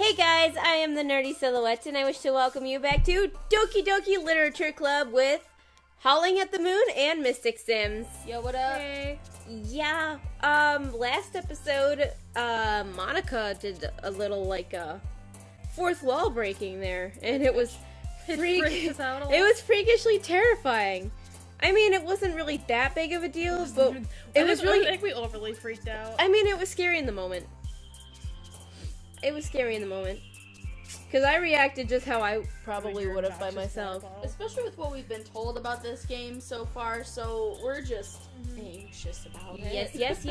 Hey guys, I am the Nerdy Silhouette, and I wish to welcome you back to Doki Doki Literature Club with Howling at the Moon and Mystic Sims. Yo, what up? Hey. Yeah, last episode, Monica did a little, fourth wall breaking there, and it was freakishly terrifying. I mean, it wasn't really that big of a deal, but it was really... I think we overly freaked out. I mean, it was scary in the moment. Because I reacted just how I probably would have by myself. Especially with what we've been told about this game so far, so we're just anxious about it. Yes.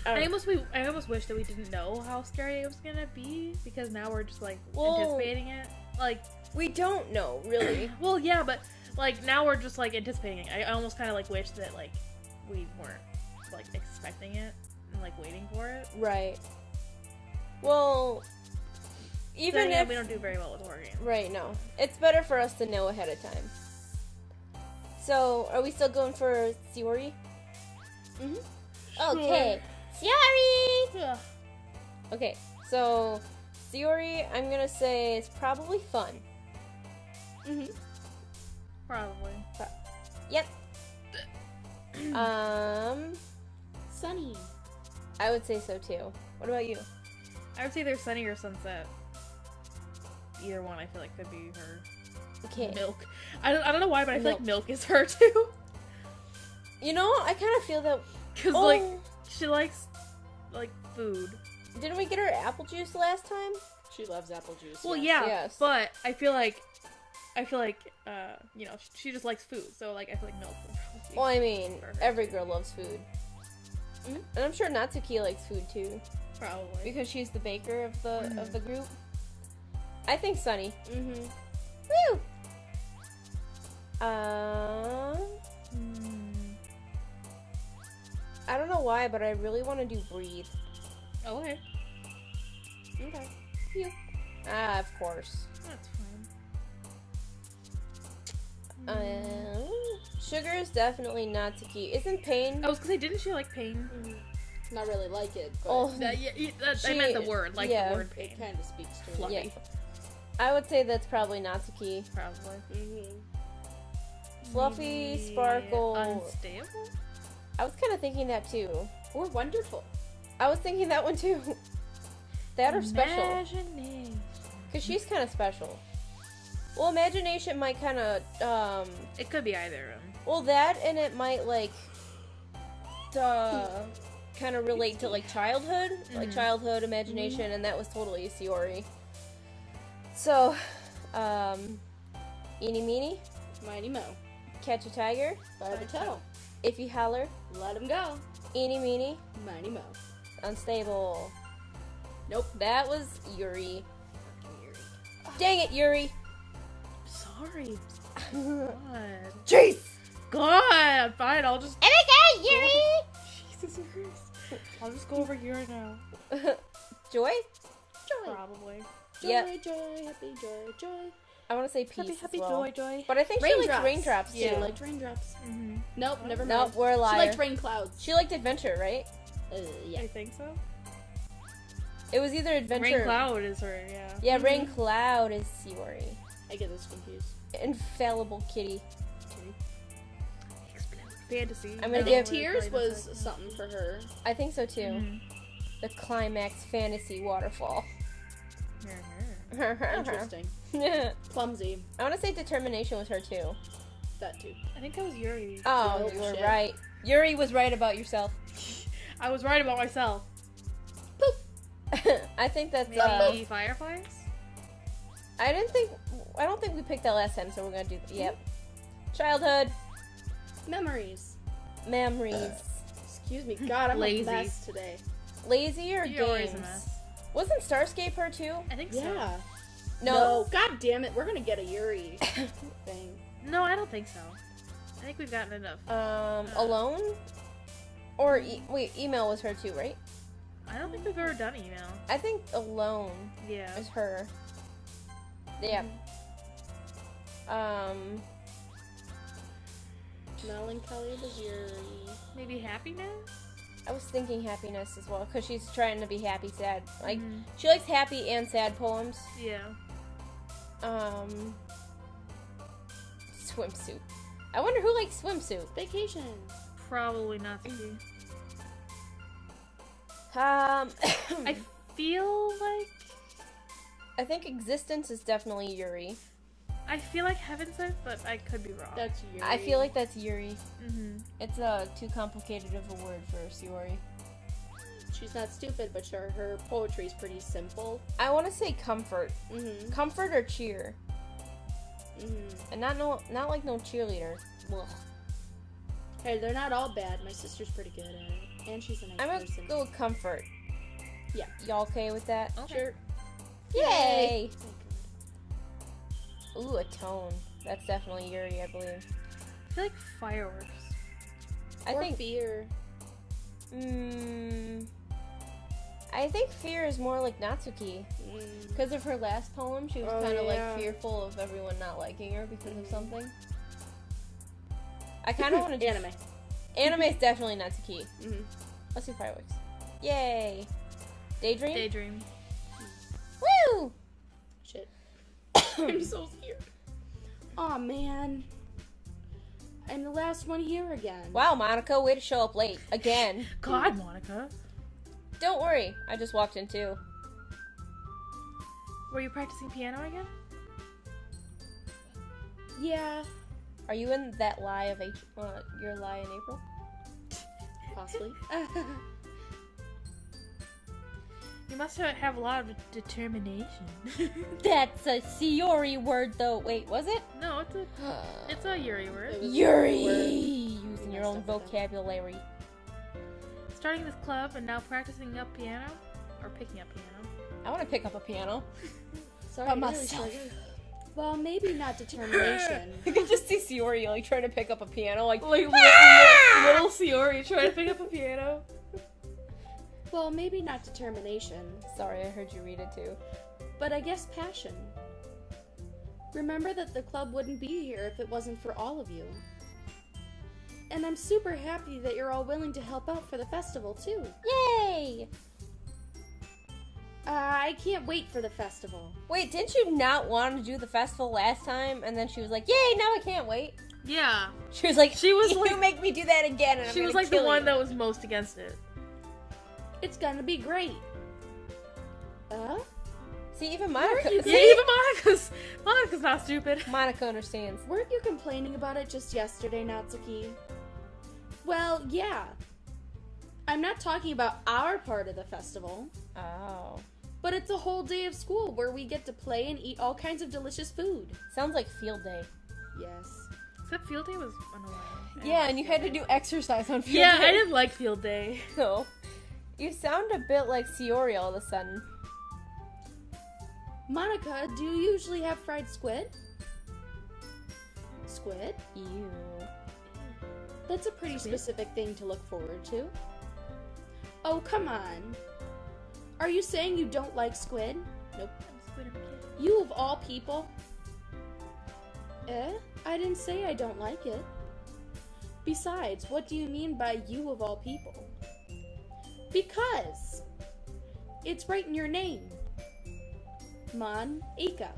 I almost wish that we didn't know how scary it was gonna be, because now we're just anticipating it. We don't know, really. Well, yeah, but now we're just anticipating it. I almost kind of wish that we weren't expecting it and waiting for it. Right. Well, even if we don't do very well with horror games. Right, no. It's better for us to know ahead of time. So, are we still going for Siori? Mm-hmm. Okay. Siori! Yeah. Okay, so Siori, I'm gonna say is probably fun. Mm-hmm. Probably. Yep. Sunny. I would say so too. What about you? I would say either Sunny or Sunset. Either one I feel like could be her. Okay. Milk. I don't know why, but I feel like Milk is her too. You know, I kind of feel that... Because, she likes, food. Didn't we get her apple juice last time? She loves apple juice. Well, yes. yeah, Yes. but I feel like, she just likes food, so, I feel like Milk would probably be Well, I mean, for her. every girl loves food. Mm-hmm. And I'm sure Natsuki likes food too. Probably. Because she's the baker of the group. I think Sunny. Mm-hmm. Woo! I don't know why, but I really want to do Breathe. Okay. Okay. You. Ah, of course. That's Sugar is definitely Natsuki. Isn't Pain? I was gonna say, didn't she like Pain? Mm-hmm. Not really like it, but Oh, I meant the word, yeah. the word Pain. it kind of speaks to Fluffy. it. Yeah. I would say that's probably Natsuki. Probably. Mm-hmm. Fluffy, Maybe Sparkle. Unstable? I was kind of thinking that too. Or wonderful. I was thinking that one too. That or special. Imagination. Because she's kind of special. Well, Imagination might kind of, It could be either of them. well, that and it might, kind of relate to, childhood. Like, childhood, Imagination, and that was totally a Siori. So, Eeny Meeny, Mighty Mo. Catch a Tiger, Let it tell. If You Holler, Let him go. Eeny Meeny, Mighty Mo. Unstable. Nope. That was Yuri. Dang it, Yuri! Sorry. God. Jeez! God! Fine, I'll just... Oh my god, Yuri! Jesus Christ. I'll just go over here now. Joy? Joy. Probably. Joy, Yep. joy, happy joy, joy. I want to say peace Happy, as well. joy. But I think she likes raindrops too. She liked raindrops. Mm-hmm. Nope, never mind. Nope, we're a liar. She liked rain clouds. She liked adventure, right? Yeah. I think so. It was either adventure. Rain Cloud is her, yeah. Yeah, Rain Cloud is Siori. I get this confused. Infallible Kitty. Fantasy. I'm I gonna think give Tears was something for her. I think so too. Mm-hmm. The climax fantasy waterfall. Interesting. I Clumsy. want to say Determination was her too. That too. I think that was Yuri. Oh, Oh, you were shit. right. Yuri was right about yourself. I was right about myself. I think that's Maybe Fireflies? I don't think we picked that last time, so we're gonna do yep. Childhood Memories. memories. Excuse me. God, I'm Lazy. a mess today. Lazy or You're always a games? mess. Wasn't Starscape her too? I think so. Yeah. No. God damn it. We're gonna get a Yuri thing. No, I don't think so. I think we've gotten enough. Alone? Or wait, email was her too, right? I don't think we've ever done email. I think Alone Yeah. is her. Yeah. Melancholy was Yuri. Maybe Happiness? I was thinking happiness as well, because she's trying to be happy, sad. Like, Mhm. she likes happy and sad poems. Yeah. Swimsuit. I wonder who likes swimsuit. Vacation. Probably Natsuki. I I feel like think existence is definitely Yuri. I feel like Heaven Sent, but I could be wrong. That's Yuri. I feel like that's Yuri. Mm-hmm. It's too complicated of a word for Sayori. She's not stupid, but sure, her poetry is pretty simple. I want to say comfort. Mm-hmm. Comfort or cheer. Mm-hmm. And not like no cheerleader. Ugh. Hey, they're not all bad. My sister's pretty good at it. And she's a nice I'm gonna person. go with comfort. Yeah. Y'all okay with that? Okay. Sure. Yay! Oh, Ooh, a tone. That's definitely Yuri, I believe. I feel like fireworks. I or think. fear. I think fear is more like Natsuki. Because of her last poem, she was Oh, kind of yeah. like fearful of everyone not liking her because of something. I kind of want to do Anime. Anime is definitely Natsuki. Mm-hmm. Let's do fireworks. Yay! Daydream? Daydream. Woo! Shit. I'm so scared. Aw, man. I'm the last one here again. Wow, Monica, way to show up late. Again. God, Monica. Don't worry, I just walked in too. Were you practicing piano again? Yeah, Are you in that lie of your lie in April? possibly. You must have a lot of determination. That's a Sayori word though. Wait, was it? No, it's a Yuri word. It was Yuri! a word. Using your Messed own up with that. vocabulary. Starting this club and now practicing up piano? Or picking up piano. I want to pick up a piano. Sorry, By I really myself. struggled. Well, maybe not determination. I can just see Sayori like trying to pick up a piano, like Like little Sayori trying to pick up a piano. Well, maybe not determination, Sorry, I heard you read it too. but I guess passion. Remember that the club wouldn't be here if it wasn't for all of you. And I'm super happy that you're all willing to help out for the festival, too. Yay! I can't wait for the festival. Wait, didn't you not want to do the festival last time? And then she was like, "Yay! Now I can't wait." Yeah. She was like, She was "You like- make me do that again." And I'm She was gonna like the kill one you." that was most against it. It's gonna be great. See, even Monica. you Yeah, even Monica's not stupid. Monica understands. Weren't you complaining about it just yesterday, Natsuki? Well, yeah. I'm not talking about our part of the festival, Oh, but it's a whole day of school where we get to play and eat all kinds of delicious food. sounds like field day. Yes. Except field day was annoying. Yeah, and you had to do exercise on field Yeah, day. I didn't like field day. No. You sound a bit like Sayori all of a sudden. Monica, do you usually have fried squid? Squid? Ew. That's a pretty Squid? specific thing to look forward to. Oh, come on. Are you saying you don't like squid? Nope. You of all people? I didn't say I don't like it. Besides, what do you mean by you of all people? Because it's right in your name. Mon-ika.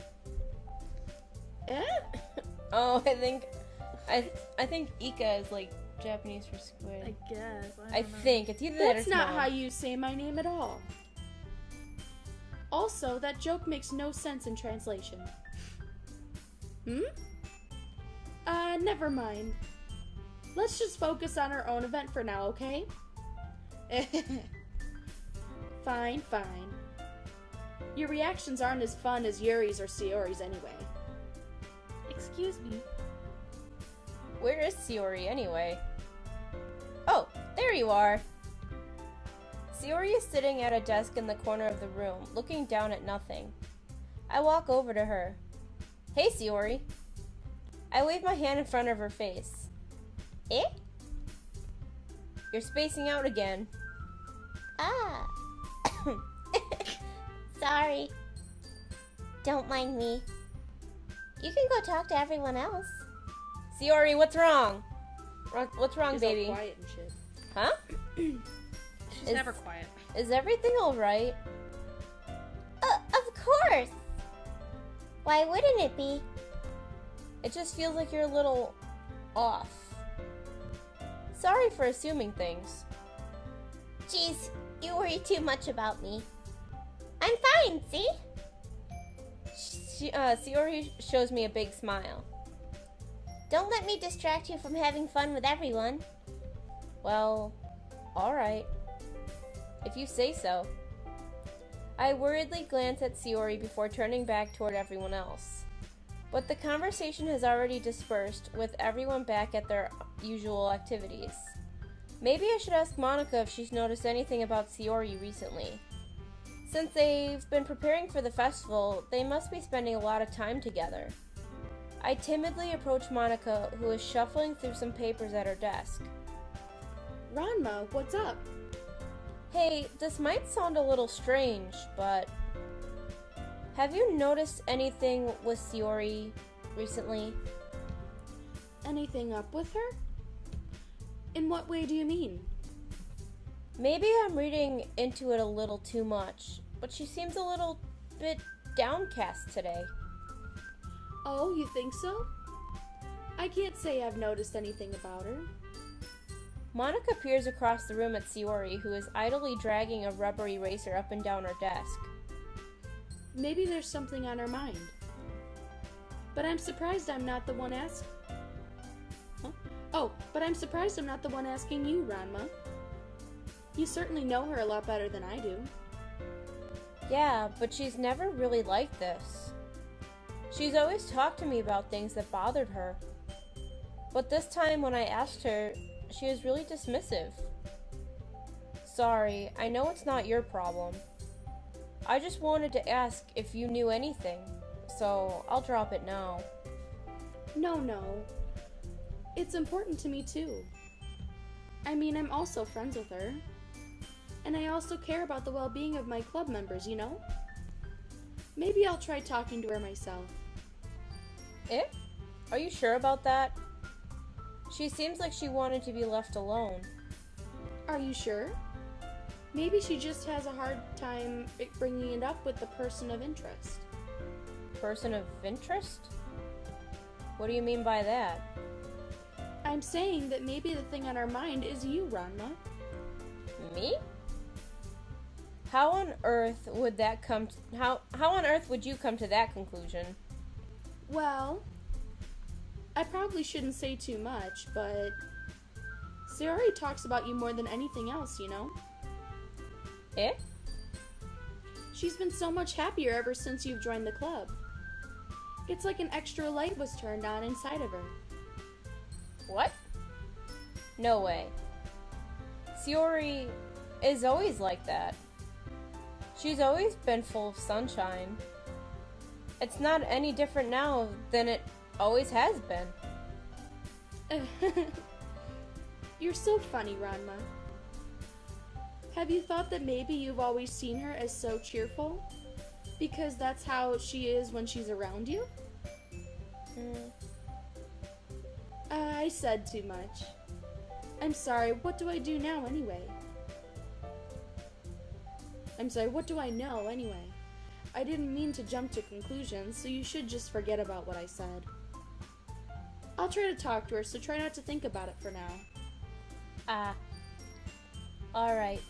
Oh, I think Ika is like Japanese for squid. I guess. I don't know. think it's either that or That's not small. how you say my name at all. Also, that joke makes no sense in translation. Never mind. Let's just focus on our own event for now, okay? Fine. Your reactions aren't as fun as Yuri's or Sayori's anyway. Excuse me. Where is Sayori anyway? Oh, there you are. Sayori is sitting at a desk in the corner of the room, looking down at nothing. I walk over to her. Hey, Sayori. I wave my hand in front of her face. Eh? You're spacing out again. Ah. Sorry. Don't mind me. You can go talk to everyone else. Sayori, what's wrong? What's wrong, He's all baby? quiet and shit. Huh? She's never quiet. Is everything alright? Of course. Why wouldn't it be? It just feels like you're a little off. Sorry for assuming things. Jeez, you worry too much about me. I'm fine, see? Shiori shows me a big smile. Don't let me distract you from having fun with everyone. Well, alright. If you say so. I worriedly glance at Shiori before turning back toward everyone else. But the conversation has already dispersed, with everyone back at their usual activities. Maybe I should ask Monica if she's noticed anything about Shiori recently. Since they've been preparing for the festival, they must be spending a lot of time together. I timidly approach Monica, who is shuffling through some papers at her desk. Ranma, what's up? Hey, this might sound a little strange, but have you noticed anything with Shiori recently? Anything up with her? In what way do you mean? Maybe I'm reading into it a little too much, but she seems a little bit downcast today. Oh, you think so? I can't say I've noticed anything about her. Monica peers across the room at Shiori, who is idly dragging a rubber eraser up and down her desk. Maybe there's something on her mind. But I'm surprised I'm not the one asking. Huh? Oh, but I'm surprised I'm not the one asking you, Ranma. You certainly know her a lot better than I do. Yeah, but she's never really like this. She's always talked to me about things that bothered her. But this time when I asked her, she was really dismissive. Sorry, I know it's not your problem. I just wanted to ask if you knew anything, so I'll drop it now. No. It's important to me too. I mean, I'm also friends with her. And I also care about the well-being of my club members, you know? Maybe I'll try talking to her myself. Eh? Are you sure about that? She seems like she wanted to be left alone. Are you sure? Maybe she just has a hard time bringing it up with the person of interest. Person of interest? What do you mean by that? I'm saying that maybe the thing on her mind is you, Ranma. Me? How on earth would that come to, how on earth would you come to that conclusion? Well, I probably shouldn't say too much, but Sayori talks about you more than anything else, you know? Eh? She's been so much happier ever since you've joined the club. It's like an extra light was turned on inside of her. What? No way. Shiori is always like that. She's always been full of sunshine. It's not any different now than it always has been. You're so funny, Ranma. Have you thought that maybe you've always seen her as so cheerful? Because that's how she is when she's around you? I said too much. I'm sorry, what do I do now anyway? I'm sorry, what do I know anyway? I didn't mean to jump to conclusions, so you should just forget about what I said. I'll try to talk to her, so try not to think about it for now. Alright.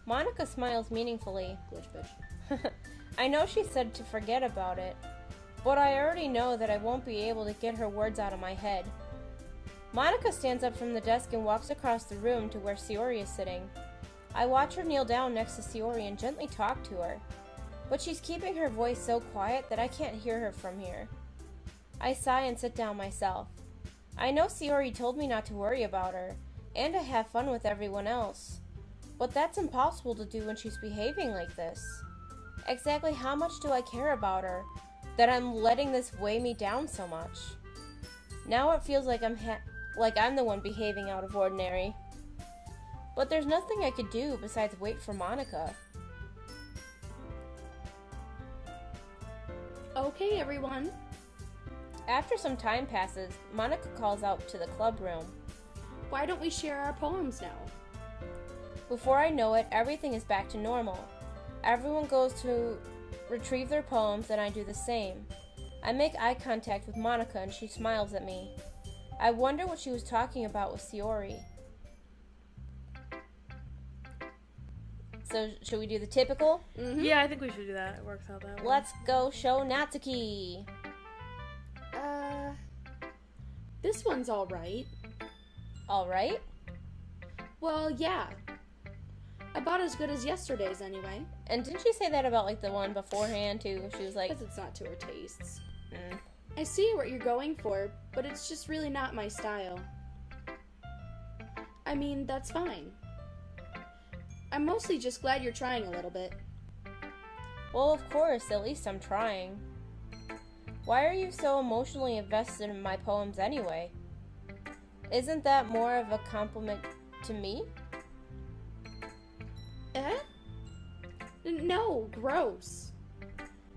Monica smiles meaningfully. Glitch bitch. I know she said to forget about it, but I already know that I won't be able to get her words out of my head. Monica stands up from the desk and walks across the room to where Shiori is sitting. I watch her kneel down next to Shiori and gently talk to her, but she's keeping her voice so quiet that I can't hear her from here. I sigh and sit down myself. I know Shiori told me not to worry about her, and to have fun with everyone else, but that's impossible to do when she's behaving like this. Exactly how much do I care about her that I'm letting this weigh me down so much? Now it feels like I'm the one behaving out of ordinary. But there's nothing I could do besides wait for Monica. Okay, everyone. After some time passes, Monica calls out to the club room. Why don't we share our poems now? Before I know it, everything is back to normal. Everyone goes to retrieve their poems, and I do the same. I make eye contact with Monica, and she smiles at me. I wonder what she was talking about with Sayori. So, should we do the typical? Yeah, I think we should do that. It works out that way. Let's go show Natsuki. This one's alright. Alright? Well, yeah. About as good as yesterday's, anyway. And didn't she say that about, like, the one beforehand, too? She was like... Because it's not to her tastes. Mm. I see what you're going for, but it's just really not my style. I mean, that's fine. I'm mostly just glad you're trying a little bit. Well, of course, at least I'm trying. Why are you so emotionally invested in my poems anyway? Isn't that more of a compliment to me? Eh? No, gross.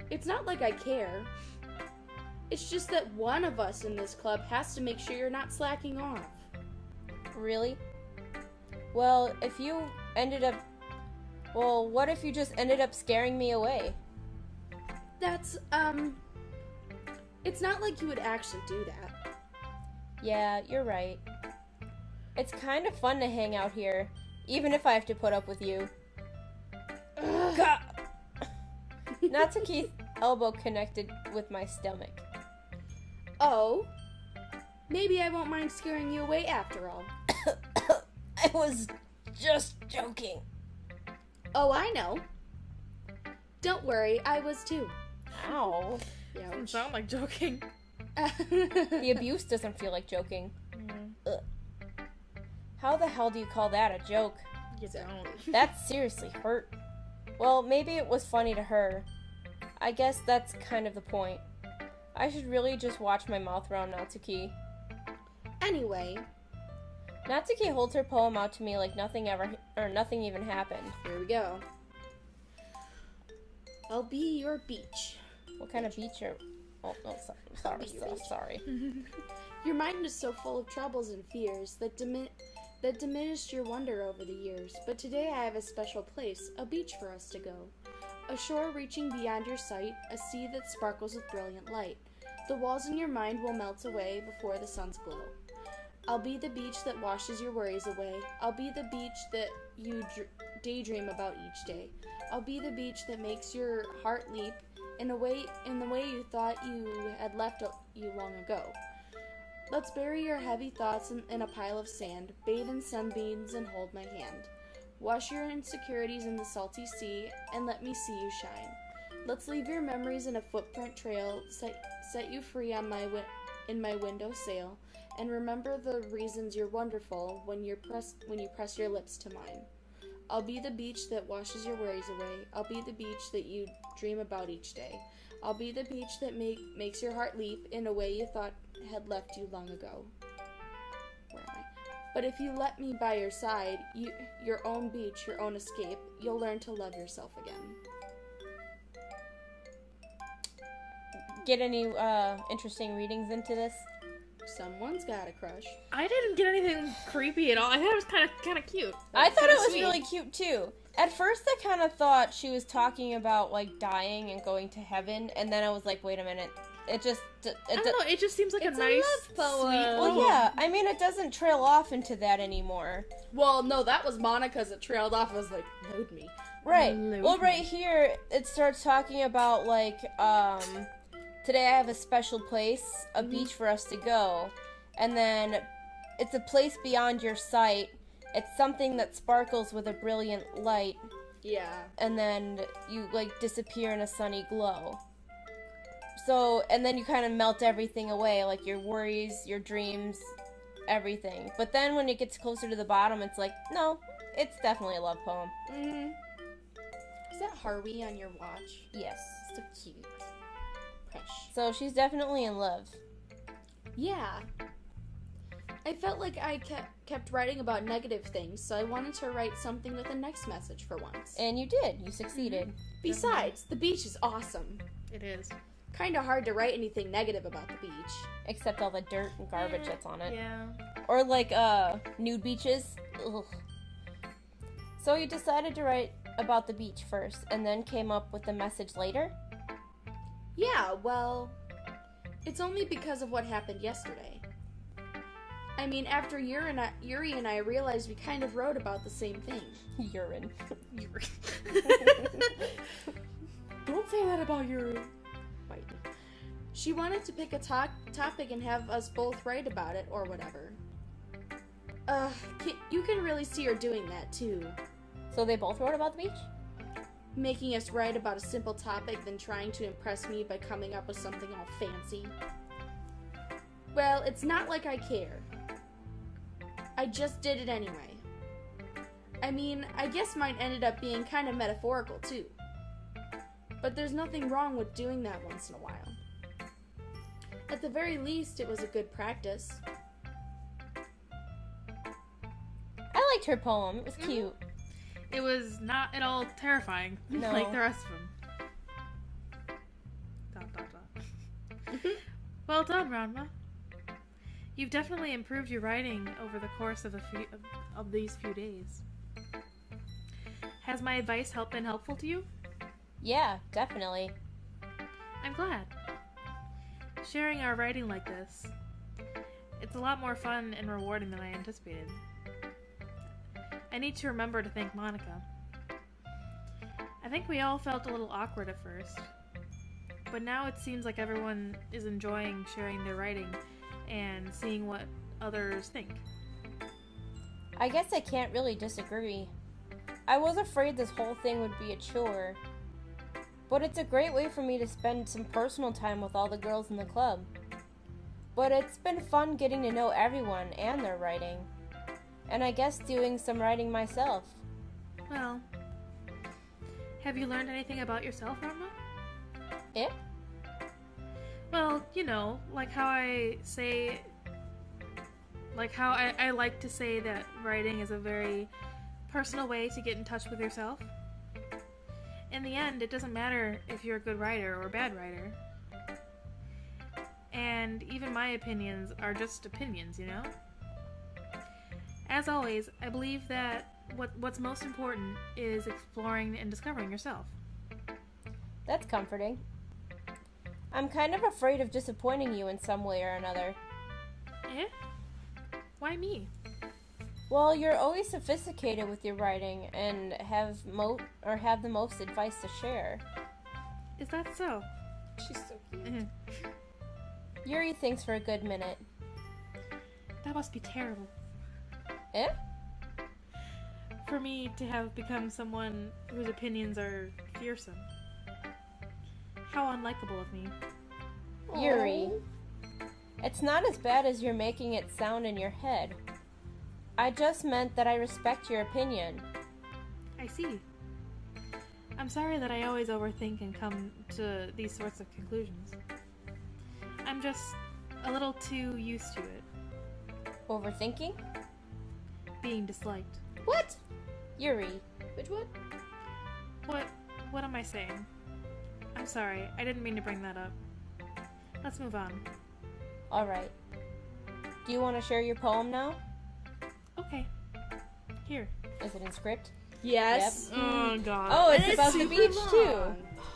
It's not like I care. It's just that one of us in this club has to make sure you're not slacking off. Really? Well, if you ended up... Well, what if you just ended up scaring me away? That's, It's not like you would actually do that. Yeah, you're right. It's kind of fun to hang out here, even if I have to put up with you. God. Natsuki's elbow connected with my stomach. Oh? Maybe I won't mind scaring you away after all. I was just joking. Oh, I know. Don't worry, I was too. Ow. Doesn't sound like joking. The abuse doesn't feel like joking. Ugh. How the hell do you call that a joke? You don't. That seriously hurt. Well, maybe it was funny to her. I guess that's kind of the point. I should really just watch my mouth around Natsuki. Anyway, Natsuki holds her poem out to me like nothing even happened. here we go. I'll be your beach. What kind of beach are... Oh, no, sorry. Your mind is so full of troubles and fears that diminished your wonder over the years. But today I have a special place, a beach for us to go. A shore reaching beyond your sight, a sea that sparkles with brilliant light. The walls in your mind will melt away before the sun's glow. I'll be the beach that washes your worries away. I'll be the beach that you daydream about each day. I'll be the beach that makes your heart leap in the way you thought you had left you long ago. Let's bury your heavy thoughts in a pile of sand, bathe in sunbeams and hold my hand. Wash your insecurities in the salty sea and let me see you shine. Let's leave your memories in a footprint trail, set you free on in my windowsill, and remember the reasons you're wonderful when you press your lips to mine. I'll be the beach that washes your worries away. I'll be the beach that you dream about each day. I'll be the beach that makes your heart leap in a way you thought had left you long ago. Where am I? But if you let me by your side, your own beach, your own escape, you'll learn to love yourself again. Get any interesting readings into this? Someone's got a crush. I didn't get anything creepy at all. I thought it was kind of cute. I thought it was sweet. really cute too. At first I kind of thought she was talking about like dying and going to heaven, and then I was like, wait a minute. I don't know, it just seems like It's a nice, a love poem. sweet... Well, yeah. I mean, it doesn't trail off into that anymore. Well, no, that was Monica's. It trailed off. I was like, load me. Right. Load Well, me. right here, it starts talking about, like, today I have a special place, a beach for us to go. And then, it's a place beyond your sight. It's something that sparkles with a brilliant light. Yeah. And then you, like, disappear in a sunny glow. So, and then you kind of melt everything away, like your worries, your dreams, everything. But then when it gets closer to the bottom, it's like, no, it's definitely a love poem. Mm-hmm. Is that Harvey on your watch? Yes. So cute. Fresh. So she's definitely in love. Yeah. I felt like I kept writing about negative things, so I wanted to write something with a nice message for once. And you did. You succeeded. Besides, the beach is awesome. It is. Kinda hard to write anything negative about the beach. Except all the dirt and garbage that's on it. Yeah. Or like, nude beaches. Ugh. So you decided to write about the beach first, and then came up with the message later? Yeah, well, it's only because of what happened yesterday. I mean, after Yuri and I realized we kind of wrote about the same thing. Urine. Don't say that about Yuri. She wanted to pick a topic and have us both write about it or whatever. You can really see her doing that too. So they both wrote about the beach? Making us write about a simple topic, then trying to impress me by coming up with something all fancy. Well, it's not like I care. I just did it anyway. I mean, I guess mine ended up being kind of metaphorical too. But there's nothing wrong with doing that once in a while. At the very least, it was a good practice. I liked her poem. It was cute. It was not at all terrifying, No. like the rest of them. ... Well done, Ranma. You've definitely improved your writing over the course of these few days. Has my advice been helpful to you? Yeah, definitely. I'm glad. Sharing our writing like this, it's a lot more fun and rewarding than I anticipated. I need to remember to thank Monica. I think we all felt a little awkward at first, but now it seems like everyone is enjoying sharing their writing and seeing what others think. I guess I can't really disagree. I was afraid this whole thing would be a chore, but it's a great way for me to spend some personal time with all the girls in the club. But it's been fun getting to know everyone and their writing, and I guess doing some writing myself. Well, have you learned anything about yourself, Ranma? Eh? Well, you know, like how I like to say that writing is a very personal way to get in touch with yourself. In the end, it doesn't matter if you're a good writer or a bad writer. And even my opinions are just opinions, you know? As always, I believe that what's most important is exploring and discovering yourself. That's comforting. I'm kind of afraid of disappointing you in some way or another. Eh? Why me? Well, you're always sophisticated with your writing and have the most advice to share. Is that so? She's so cute. Yuri thinks for a good minute. That must be terrible. Eh? For me to have become someone whose opinions are fearsome. How unlikable of me. Yuri. It's not as bad as you're making it sound in your head. I just meant that I respect your opinion. I see. I'm sorry that I always overthink and come to these sorts of conclusions. I'm just a little too used to it. Overthinking? Being disliked. What? Yuri. Which one? What am I saying? I'm sorry, I didn't mean to bring that up. Let's move on. Alright. Do you want to share your poem now? Okay. Here. Is it in script? Yes. Oh god. Oh, And it's about the super beach long. too.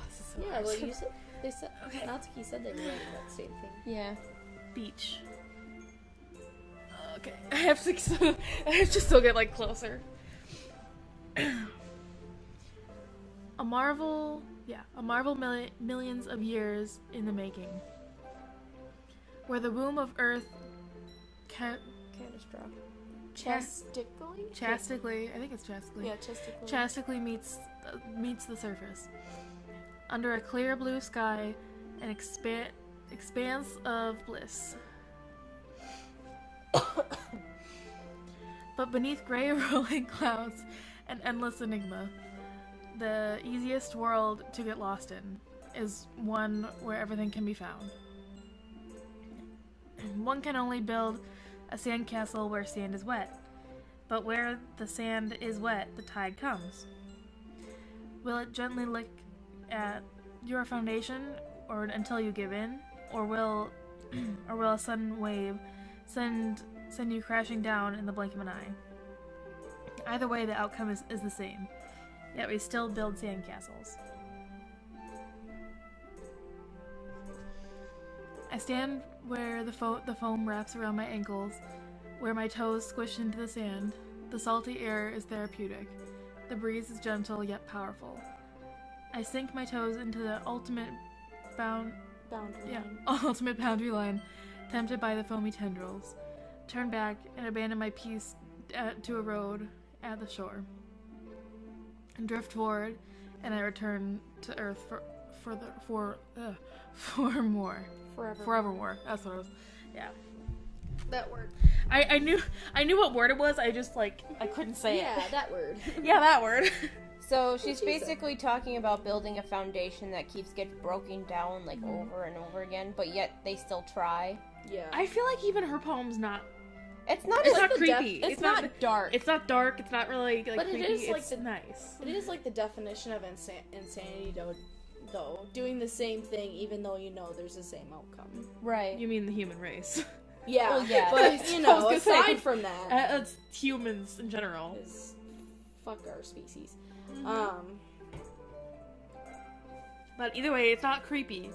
This is so Yeah, hard. well, you said they said. Okay. Natsuki said they were writing about the same thing. Yeah. Beach. Okay. I have to still get like closer. A marvel millions of years in the making. Where the womb of Earth chastically, I think it's chastically. Yeah, chastically. Chastically meets the surface. Under a clear blue sky, an expanse of bliss. But beneath gray rolling clouds, an endless enigma. The easiest world to get lost in is one where everything can be found. One can only build a sandcastle where sand is wet, but where the sand is wet, the tide comes. Will it gently lick at your foundation, or until you give in, or will a sudden wave send you crashing down in the blink of an eye? Either way, the outcome is the same. Yet we still build sandcastles. I stand where the foam wraps around my ankles, where my toes squish into the sand. The salty air is therapeutic. The breeze is gentle yet powerful. I sink my toes into the ultimate ultimate boundary line, tempted by the foamy tendrils. Turn back and abandon my piece to a road at the shore. And drift forward, and I return to Earth for more. Forevermore. That's what it was. Yeah. That word. I knew what word it was. I just I couldn't say it. Yeah, that word. Yeah, that word. So she's basically talking about building a foundation that keeps getting broken down over and over again, but yet they still try. Yeah. I feel like even her poem's not. It's not creepy. It's not dark. It's not dark. It's not really but creepy. It is it's nice. It is the definition of insanity, though. Doing the same thing even though you know there's the same outcome. Right. You mean the human race? Yeah. Well, yeah. But aside from that, it's humans in general. Is fuck our species. But either way, it's not creepy.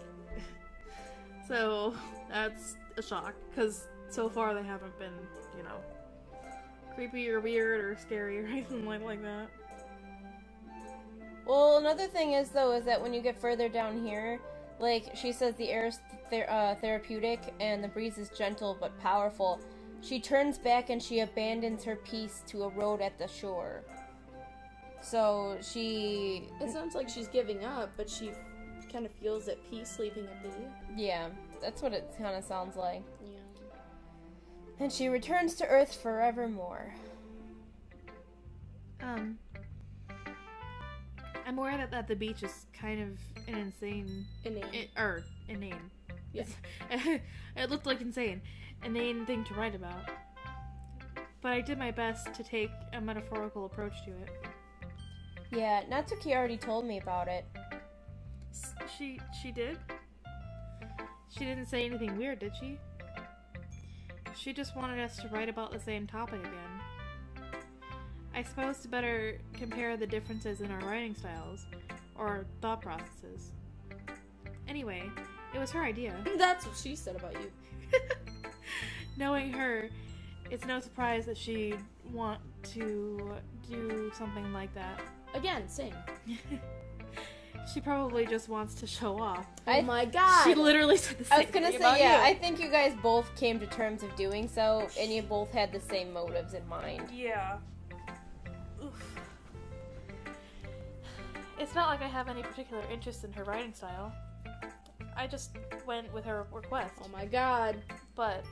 So that's a shock, because so far they haven't been, creepy or weird or scary or anything like that. Well, another thing is that when you get further down here, she says the air is therapeutic and the breeze is gentle but powerful. She turns back and she abandons her piece to a road at the shore. So she... It sounds like she's giving up, but she kind of feels at peace leaving it be. Yeah, that's what it kind of sounds like. Yeah. And she returns to Earth forevermore. I'm aware that the beach is kind of an insane... Inane. Yeah. It looked like insane. Inane thing to write about. But I did my best to take a metaphorical approach to it. Yeah, Natsuki already told me about it. She did? She didn't say anything weird, did she? She just wanted us to write about the same topic again. I suppose to better compare the differences in our writing styles, or thought processes. Anyway, it was her idea. That's what she said about you. Knowing her, it's no surprise that she'd want to do something like that. Again, same. She probably just wants to show off. Oh my god! She literally said the same thing. I was gonna say, yeah, I think you guys both came to terms of doing so, and you both had the same motives in mind. Yeah. Oof. It's not like I have any particular interest in her writing style. I just went with her request. Oh my god. But,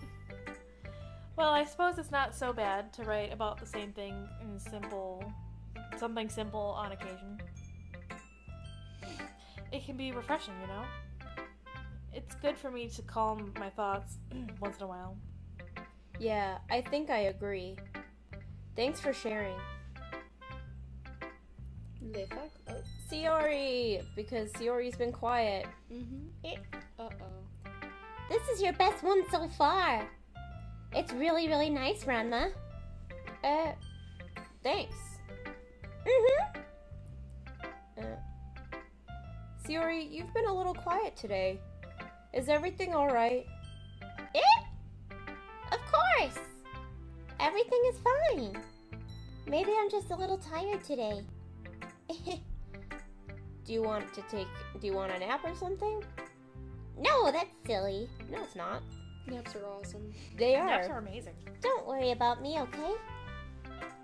well, I suppose it's not so bad to write about the same thing in something simple on occasion. It can be refreshing, It's good for me to calm my thoughts once in a while. Yeah, I think I agree. Thanks for sharing. The fuck? Oh. Siori! Because Siori's been quiet. Mm-hmm. Uh-oh. This is your best one so far. It's really, really nice, Ranma. Thanks. Mm-hmm. Siori, you've been a little quiet today. Is everything alright? Of course. Everything is fine. Maybe I'm just a little tired today. Do you want a nap or something? No, that's silly. No, it's not. Naps are awesome. They are. Naps are amazing. Don't worry about me, okay?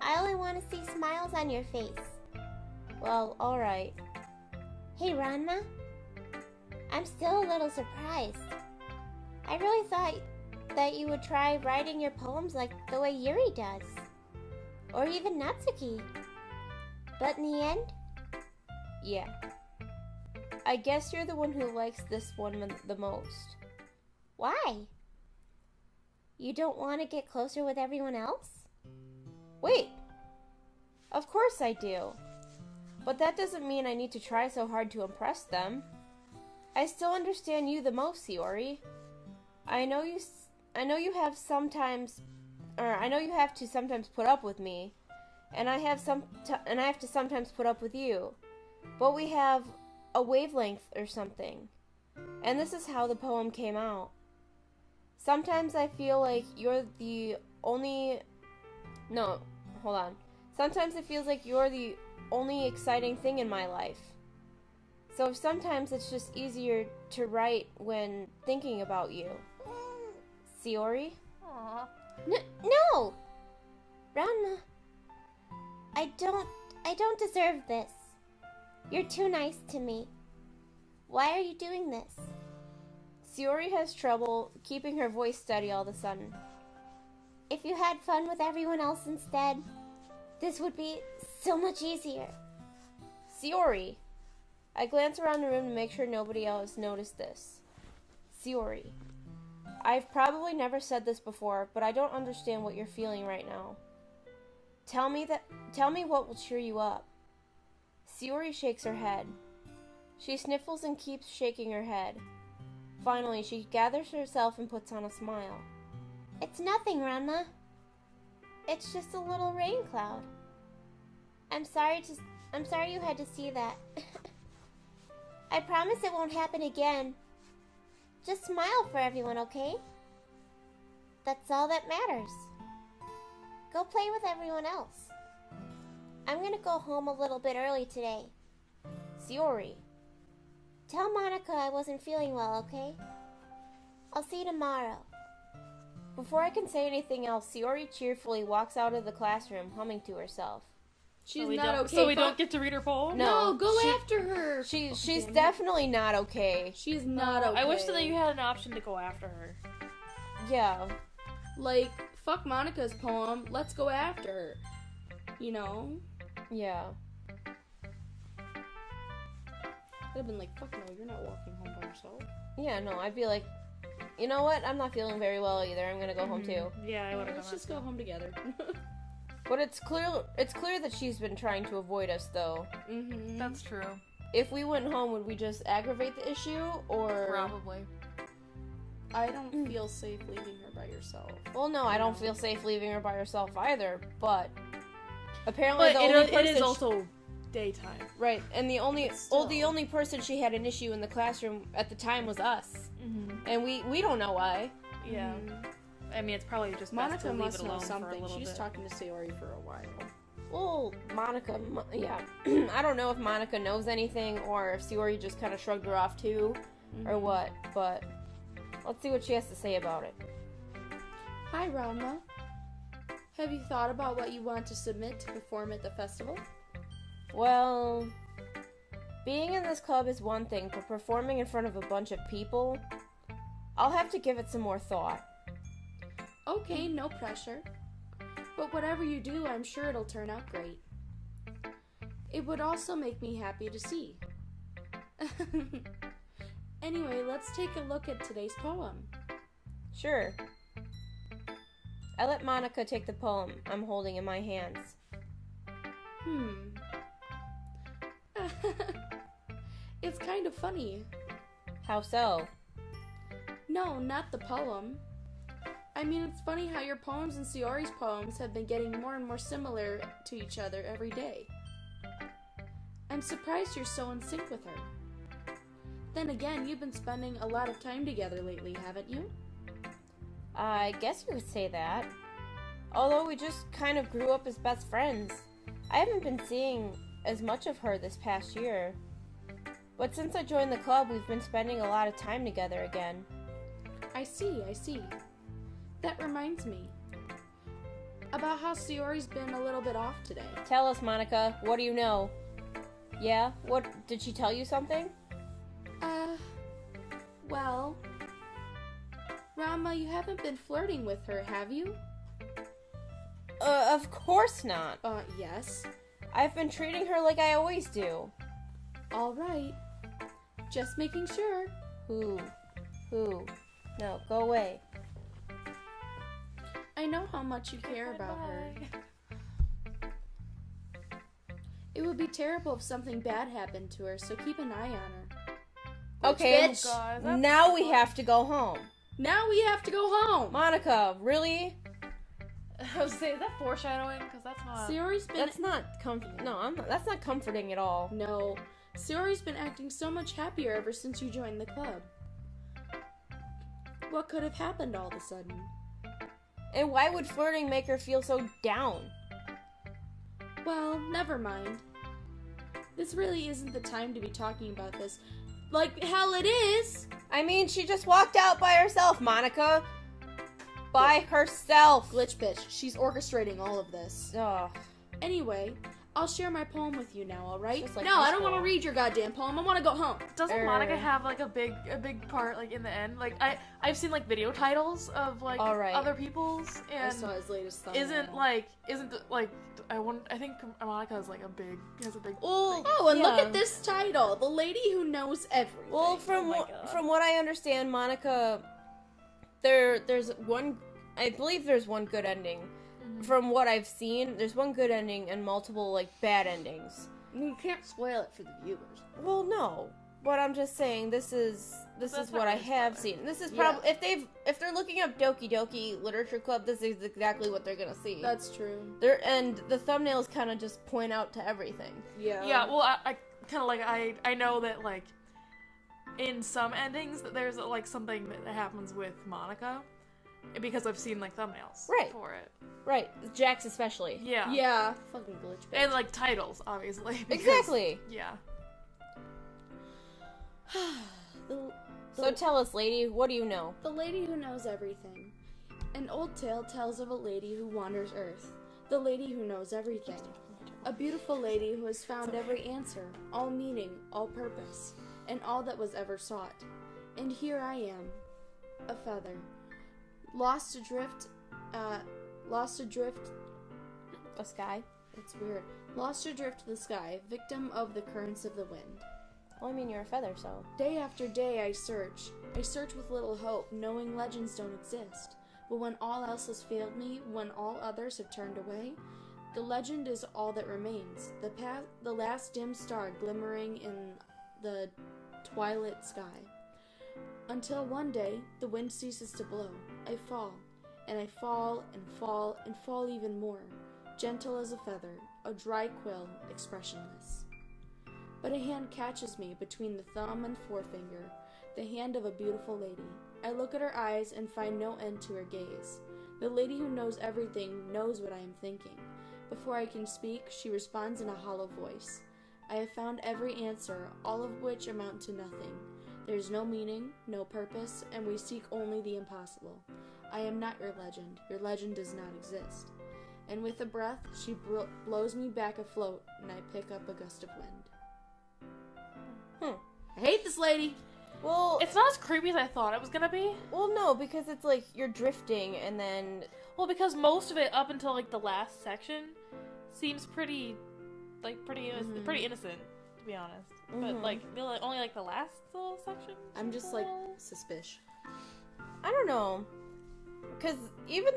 I only want to see smiles on your face. Well, alright. Hey, Ranma. I'm still a little surprised. I really thought that you would try writing your poems like the way Yuri does. Or even Natsuki. But in the end? Yeah. I guess you're the one who likes this one the most. Why? You don't want to get closer with everyone else? Wait! Of course I do. But that doesn't mean I need to try so hard to impress them. I still understand you the most, Siori. I know you have to sometimes put up with me, and I have to sometimes put up with you. But we have a wavelength or something. And this is how the poem came out. Sometimes I feel like you're the only... No, hold on. Sometimes it feels like you're the only exciting thing in my life. So sometimes it's just easier to write when thinking about you. Sayori? Aww. No! Ranma, I don't deserve this. You're too nice to me. Why are you doing this? Sayori has trouble keeping her voice steady all of a sudden. If you had fun with everyone else instead, this would be so much easier. Sayori! I glance around the room to make sure nobody else noticed this. Sayori. I've probably never said this before, but I don't understand what you're feeling right now. Tell me what will cheer you up. Sayori shakes her head. She sniffles and keeps shaking her head. Finally, she gathers herself and puts on a smile. It's nothing, Ranma. It's just a little rain cloud. I'm sorry you had to see that. I promise it won't happen again. Just smile for everyone, okay? That's all that matters. Go play with everyone else. I'm gonna go home a little bit early today. Sayori. Tell Monica I wasn't feeling well, okay? I'll see you tomorrow. Before I can say anything else, Sayori cheerfully walks out of the classroom, humming to herself. She's So we not don't, okay. So we don't get to read her poem? No, No, go she- after her. She's Damn it. definitely not okay. She's not okay. I wish that you had an option to go after her. Yeah. Like, fuck Monica's poem. Let's go after her. You know? Yeah. I'd have been like, fuck no, you're not walking home by yourself. Yeah, no, I'd be like, you know what? I'm not feeling very well either. I'm gonna go home too. Yeah, I would have Let's just go home together. But it's clear that she's been trying to avoid us, though. Mm-hmm. That's true. If we went home, would we just aggravate the issue, or... Probably. I don't feel safe leaving her by yourself. Well, no, I don't feel safe leaving her by herself either, but... Apparently But the only it person... is also daytime. Right, and the only Still. the only person she had an issue in the classroom at the time was us. Mm-hmm. And we don't know why. Yeah. Mhm. I mean, it's probably just best Monica to leave must it know alone for a something. little She's bit. talking to Sayori for a while. Well, Monica, yeah. I don't know if Monica knows anything or if Sayori just kind of shrugged her off too, or Mhm. what, but let's see what she has to say about it. Hi, Ranma. Have you thought about what you want to submit to perform at the festival? Well, being in this club is one thing, but performing in front of a bunch of people, I'll have to give it some more thought. Okay, no pressure. But whatever you do, I'm sure it'll turn out great. It would also make me happy to see. Anyway, let's take a look at today's poem. Sure. I let Monica take the poem I'm holding in my hands. It's kind of funny. How so? No, not the poem. I mean, it's funny how your poems and Sayori's poems have been getting more and more similar to each other every day. I'm surprised you're so in sync with her. Then again, you've been spending a lot of time together lately, haven't you? I guess you could say that. Although we just kind of grew up as best friends. I haven't been seeing as much of her this past year. But since I joined the club, we've been spending a lot of time together again. I see. That reminds me. About how Sayori's been a little bit off today. Tell us, Monica, what do you know? Yeah? What, did she tell you something? Well... Ranma, you haven't been flirting with her, have you? Of course not. Yes. I've been treating her like I always do. Alright. Just making sure. Who? No, go away. I know how much you care about her. It would be terrible if something bad happened to her, so keep an eye on her. Okay, Bitch. God, that's now we have to go home. Now we have to go home! Monica, really? I was saying, is that foreshadowing? Because that's not. Sayori's been... That's not that's not comforting at all. No. Sayori's been acting so much happier ever since you joined the club. What could have happened all of a sudden? And why would flirting make her feel so down? Well, never mind. This really isn't the time to be talking about this. Like, hell it is! I mean, she just walked out by herself, Monica. By herself. Glitch bitch, she's orchestrating all of this. Ugh. Anyway, I'll share my poem with you now, alright? Just like No, I high don't want to school. read your goddamn poem. I want to go home. Doesn't Monica have like a big part like in the end? Like I've seen like video titles of like Alright. other people's I and saw his latest thumbnail. I think Monica has like a big Well, Oh, and look yeah. at this title. The lady who knows everything. Well, Oh my God. from what I understand, Monica, there's one. I believe there's one good ending. Mm-hmm. From what I've seen, there's one good ending and multiple like bad endings. You can't spoil it for the viewers. Well, no, but I'm just saying this is That's what I probably have better. seen. This is Yeah. probably if they're looking up Doki Doki Literature Club, this is exactly what they're gonna see. That's true. And the thumbnails kind of just point out to everything. Yeah. Yeah, well, I kind of like I know that like in some endings that there's like something that happens with Monica because I've seen like thumbnails Right. for it. Right, Jax especially. Yeah. Yeah. Fucking glitch bitch. And like titles, obviously. because- Exactly. Yeah. So tell us, lady, what do you know? The lady who knows everything. An old tale tells of a lady who wanders Earth. The lady who knows everything. A beautiful lady who has found every answer, all meaning, all purpose, and all that was ever sought. And here I am, a feather, lost adrift. A sky? It's weird. Lost adrift to the sky, victim of the currents of the wind. Well, I mean, you're a feather, so. Day after day I search. I search with little hope, knowing legends don't exist. But when all else has failed me, when all others have turned away, the legend is all that remains. The last dim star glimmering in the twilight sky. Until one day, the wind ceases to blow. I fall, and I fall, and fall, and fall even more. Gentle as a feather, a dry quill, expressionless. But a hand catches me between the thumb and forefinger, the hand of a beautiful lady. I look at her eyes and find no end to her gaze. The lady who knows everything knows what I am thinking. Before I can speak, she responds in a hollow voice. I have found every answer, all of which amount to nothing. There is no meaning, no purpose, and we seek only the impossible. I am not your legend. Your legend does not exist. And with a breath, she blows me back afloat, and I pick up a gust of wind. I hate this lady. Well, It's not as creepy as I thought it was gonna be. well, no, because it's like you're drifting, and then Well, because most of it up until like the last section seems pretty innocent, to be honest. But like only like the last little section. I'm just like suspicious. I don't know, because even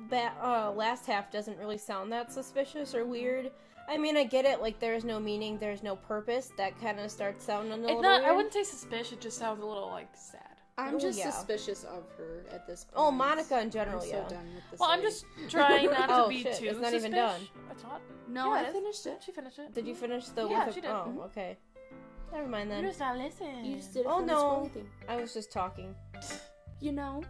the last half doesn't really sound that suspicious or weird. I mean, I get it. Like, there's no meaning, there's no purpose. That kind of starts sounding a little weird. I wouldn't say suspicious. It just sounds a little like sad. I'm Oh, just yeah. suspicious of her at this point. Oh, Monica in general, I'm yeah. so done with this Well, I'm lady. just trying not to Oh, be shit, too it's not even suspicious. done. It's not. No, Yeah, I it is. finished it. She finished it. Did you finish the? Yeah, with she the, did. Oh, okay. Never mind then. You're just not listening. You just did it Oh, for the no. scrolly thing. I was just talking. You know,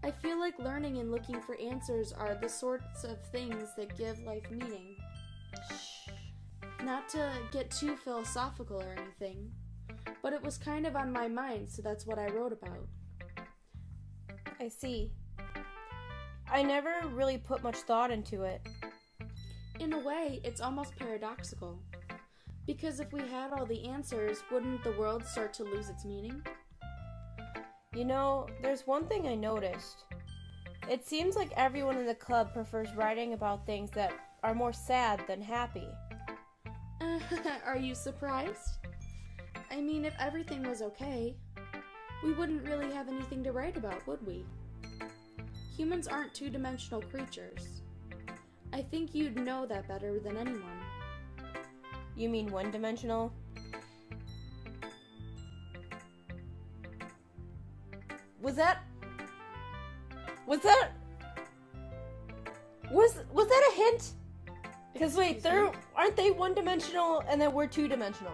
I feel like learning and looking for answers are the sorts of things that give life meaning. Not to get too philosophical or anything, but it was kind of on my mind, so that's what I wrote about. I see. I never really put much thought into it. In a way, it's almost paradoxical. Because if we had all the answers, wouldn't the world start to lose its meaning? You know, there's one thing I noticed. It seems like everyone in the club prefers writing about things that are more sad than happy. Are you surprised? I mean, if everything was okay, we wouldn't really have anything to write about, would we? Humans aren't two-dimensional creatures. I think you'd know that better than anyone. You mean one-dimensional? Was that Was that a hint? Because wait, Excuse me? aren't they one-dimensional and then we're two-dimensional?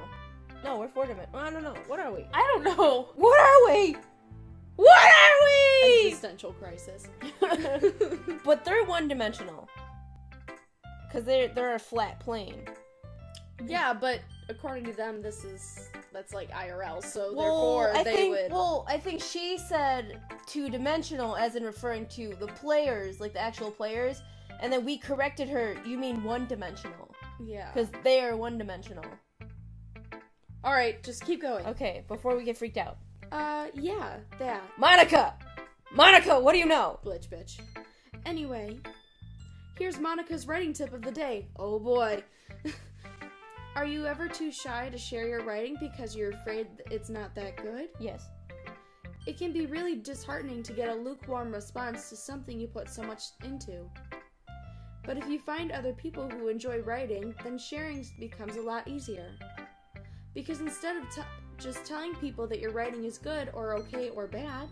No, we're four-dimensional. I don't know. What are we? I don't know. What are we? What are we? Existential crisis. But they're one-dimensional. Because they're a flat plane. Yeah, but according to them, that's like IRL, so Well, therefore I think she said two-dimensional as in referring to the players, like the actual players, and then we corrected her, you mean one-dimensional. Yeah. Because they are one-dimensional. Alright, just keep going. Okay, before we get freaked out. Yeah, that. Monica! Monica, what do you know? Glitch bitch. Anyway, here's Monica's writing tip of the day. Oh boy. Are you ever too shy to share your writing because you're afraid it's not that good? Yes. It can be really disheartening to get a lukewarm response to something you put so much into. But if you find other people who enjoy writing, then sharing becomes a lot easier. Because instead of just telling people that your writing is good or okay or bad,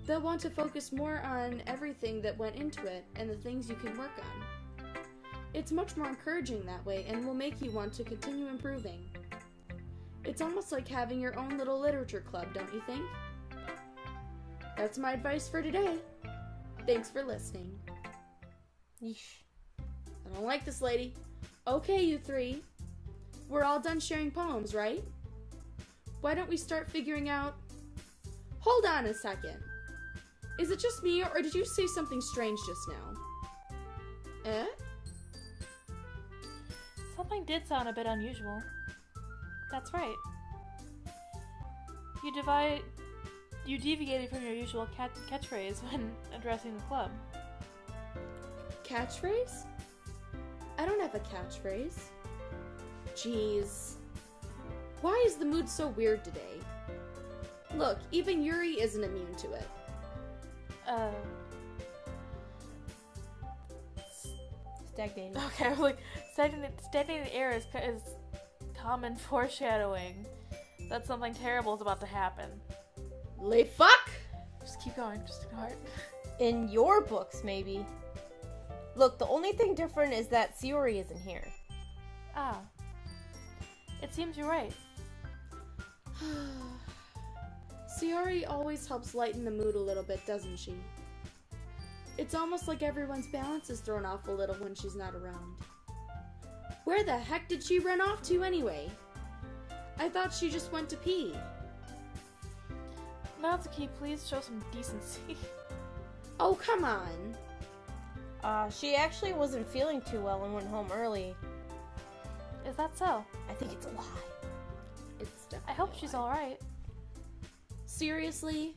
they'll want to focus more on everything that went into it and the things you can work on. It's much more encouraging that way and will make you want to continue improving. It's almost like having your own little literature club, don't you think? That's my advice for today. Thanks for listening. Yeesh. I don't like this lady. Okay, you three. We're all done sharing poems, right? Why don't we start figuring out... Hold on a second. Is it just me, or did you say something strange just now? Eh? Something did sound a bit unusual. That's right. You deviated from your usual catchphrase when addressing the club. Catchphrase? I don't have a catchphrase. Jeez. Why is the mood so weird today? Look, even Yuri isn't immune to it. Stagnating. Okay, I was like, stagnating the air is common foreshadowing that something terrible is about to happen. Late fuck! Just keep going, just ignore it. In your books, maybe. Look, the only thing different is that Sayori isn't here. Ah. It seems you're right. Sayori always helps lighten the mood a little bit, doesn't she? It's almost like everyone's balance is thrown off a little when she's not around. Where the heck did she run off to anyway? I thought she just went to pee. Natsuki, please show some decency. Oh, come on. She actually wasn't feeling too well and went home early. Is that so? I think it's a lie. It's definitely I hope a she's lie. alright. Seriously?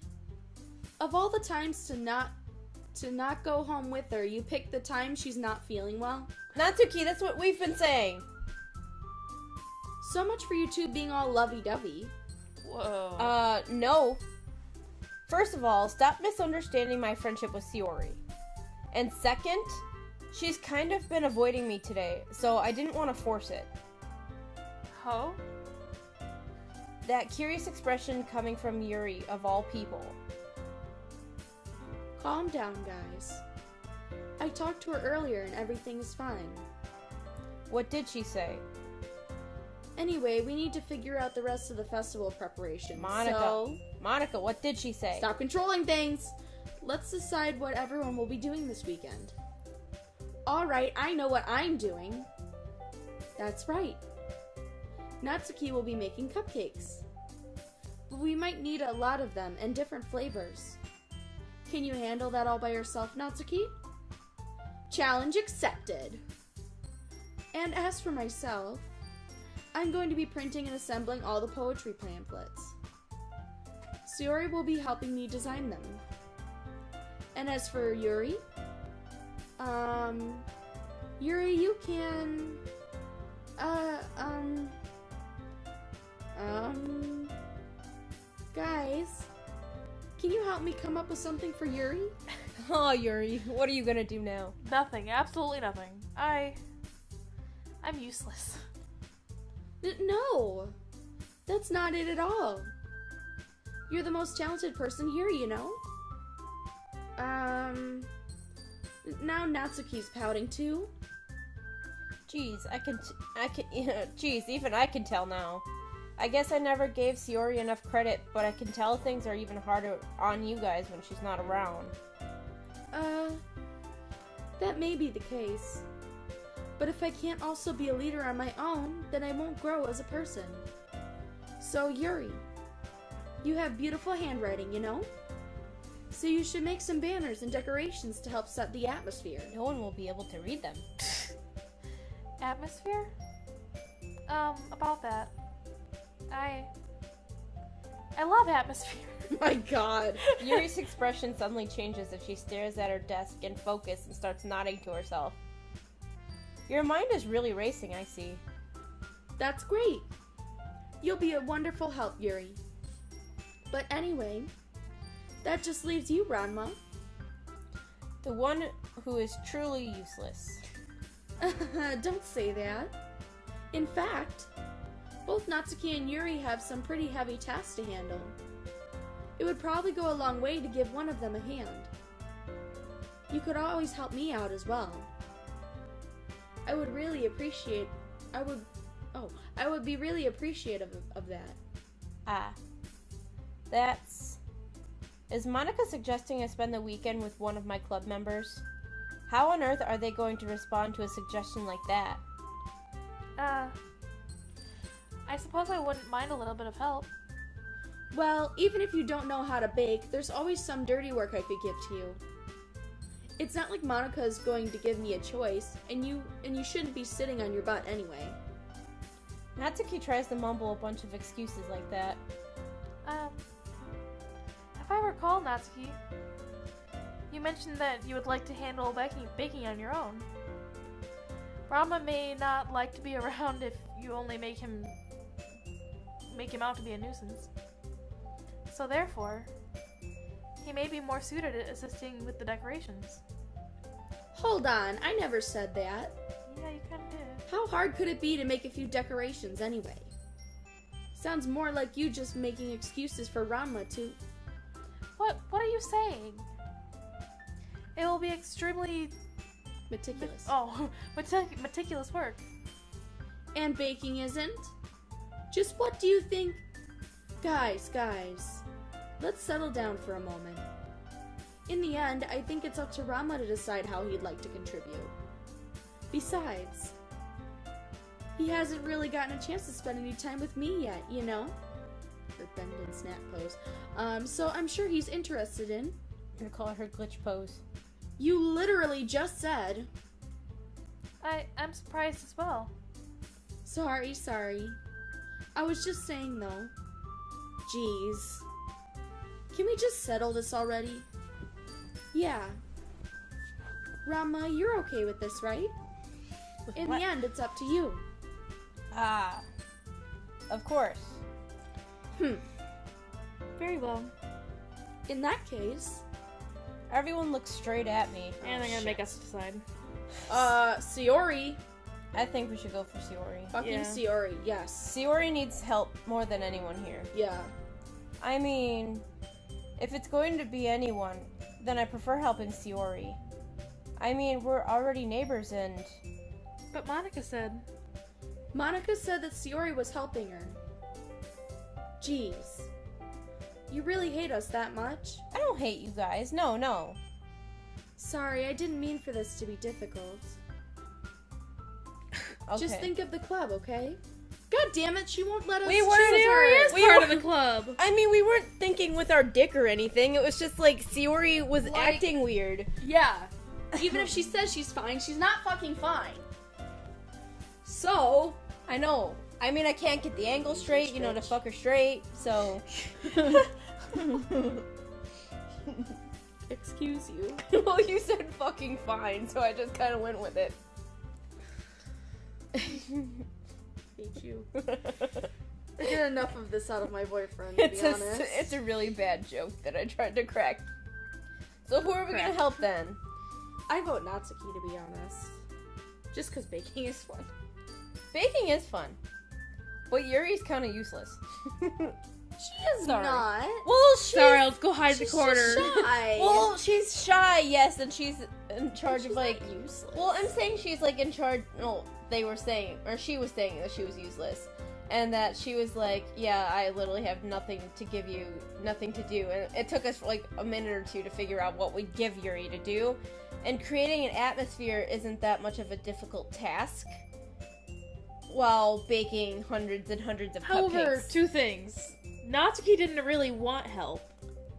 Of all the times to not go home with her, you picked the time she's not feeling well? Natsuki, that's what we've been saying. So much for you two being all lovey-dovey. Whoa. No. First of all, stop misunderstanding my friendship with Sayori. And second, she's kind of been avoiding me today, so I didn't want to force it. Ho? That curious expression coming from Yuri, of all people. Calm down, guys. I talked to her earlier and everything is fine. What did she say? Anyway, we need to figure out the rest of the festival preparation. Monica, what did she say? Stop controlling things! Let's decide what everyone will be doing this weekend. Alright, I know what I'm doing. That's right. Natsuki will be making cupcakes. But we might need a lot of them and different flavors. Can you handle that all by yourself, Natsuki? Challenge accepted. And as for myself, I'm going to be printing and assembling all the poetry pamphlets. Sayori will be helping me design them. And as for Yuri, Yuri, you can, guys, can you help me come up with something for Yuri? Oh, Yuri, what are you gonna do now? Nothing. Absolutely nothing. I'm useless. No, that's not it at all. You're the most talented person here, you know? Now Natsuki's pouting too. Jeez, jeez, even I can tell now. I guess I never gave Shiori enough credit, but I can tell things are even harder on you guys when she's not around. That may be the case. But if I can't also be a leader on my own, then I won't grow as a person. So, Yuri, you have beautiful handwriting, you know? So you should make some banners and decorations to help set the atmosphere. No one will be able to read them. Atmosphere? About that. I love atmosphere. My god. Yuri's expression suddenly changes as she stares at her desk in focus and starts nodding to herself. Your mind is really racing, I see. That's great. You'll be a wonderful help, Yuri. But anyway, that just leaves you, Ranma. The one who is truly useless. Don't say that. In fact, both Natsuki and Yuri have some pretty heavy tasks to handle. It would probably go a long way to give one of them a hand. You could always help me out as well. I would be really appreciative of that. Ah. Is Monica suggesting I spend the weekend with one of my club members? How on earth are they going to respond to a suggestion like that? I suppose I wouldn't mind a little bit of help. Well, even if you don't know how to bake, there's always some dirty work I could give to you. It's not like Monica is going to give me a choice, and you shouldn't be sitting on your butt anyway. Natsuki tries to mumble a bunch of excuses like that. If I recall, Natsuki, you mentioned that you would like to handle baking on your own. Rama may not like to be around if you only make him out to be a nuisance. So therefore, he may be more suited at assisting with the decorations. Hold on, I never said that. Yeah, you kinda did. How hard could it be to make a few decorations anyway? Sounds more like you just making excuses for Ranma to... What are you saying? It will be extremely... meticulous. Meticulous work. And baking isn't? Just what do you think? Guys, let's settle down for a moment. In the end, I think it's up to Rama to decide how he'd like to contribute. Besides, he hasn't really gotten a chance to spend any time with me yet, you know? Her bend and snap pose. So I'm sure he's interested in... I'm gonna call her glitch pose. You literally just said... I'm surprised as well. Sorry. I was just saying, though. Jeez. Can we just settle this already? Yeah. Rama, you're okay with this, right? In the end, it's up to you. Ah. Of course. Very well. In that case... Everyone looks straight at me. And they're gonna make us decide. Shiori. I think we should go for Shiori. Fucking Shiori, yes. Shiori needs help more than anyone here. Yeah. I mean, if it's going to be anyone, then I prefer helping Shiori. I mean, we're already neighbors and... But Monica said that Shiori was helping her. Jeez. You really hate us that much? I don't hate you guys. No. Sorry, I didn't mean for this to be difficult. Okay. Just think of the club, okay? God damn it, she won't let us We weren't choose her. Shiori is part of the club. I mean, we weren't thinking with our dick or anything. It was just like Shiori was acting weird. Yeah. Even if she says she's fine, she's not fucking fine. So... I know. I mean, I can't get the angle straight, you know, to fuck her straight, so... Excuse you. Well, you said fucking fine, so I just kind of went with it. Hate you. I get enough of this out of my boyfriend, to be honest. It's a really bad joke that I tried to crack. So who are we gonna help then? I vote Natsuki, to be honest. Just because baking is fun. Baking is fun. But Yuri's kind of useless. She is not. Well, Sorry, let's go hide in the corner. Shy. Well, she's shy, yes, and she's in charge of like. Useless. Well, I'm saying she's like in charge. No, they were saying, or she was saying that she was useless, and that she was like, yeah, I literally have nothing to give you, nothing to do, and it took us like a minute or two to figure out what we'd give Yuri to do, and creating an atmosphere isn't that much of a difficult task. While baking hundreds and hundreds of However, cupcakes. two things. Natsuki didn't really want help.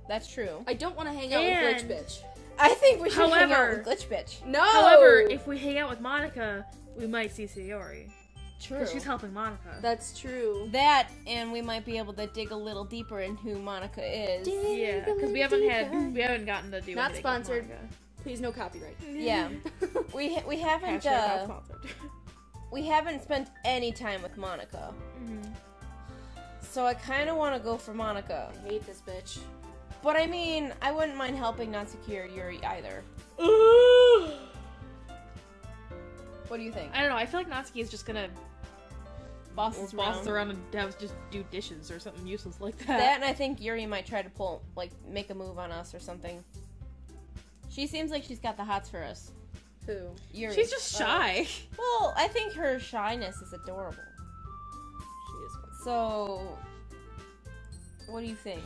That's true. I don't want to hang out with Glitch Bitch. I think we should hang out However- with Glitch Bitch. No! However, if we hang out with Monica, we might see Sayori. True. Because she's helping Monica. That's true. That, and we might be able to dig a little deeper in who Monica is. Yeah, because we haven't gotten to do Not anything sponsored. with Monica. Please, no copyright. Yeah. We haven't, Hashtag not sponsored. we haven't spent any time with Monica. Mhm. So I kind of want to go for Monica. I hate this bitch. But I mean, I wouldn't mind helping Natsuki or Yuri either. What do you think? I don't know, I feel like Natsuki is just gonna Boss around and just do dishes or something useless like that. That, and I think Yuri might try to make a move on us or something. She seems like she's got the hots for us. Who? Yuri. She's just shy. Well, I think her shyness is adorable. She is fun. So, what do you think?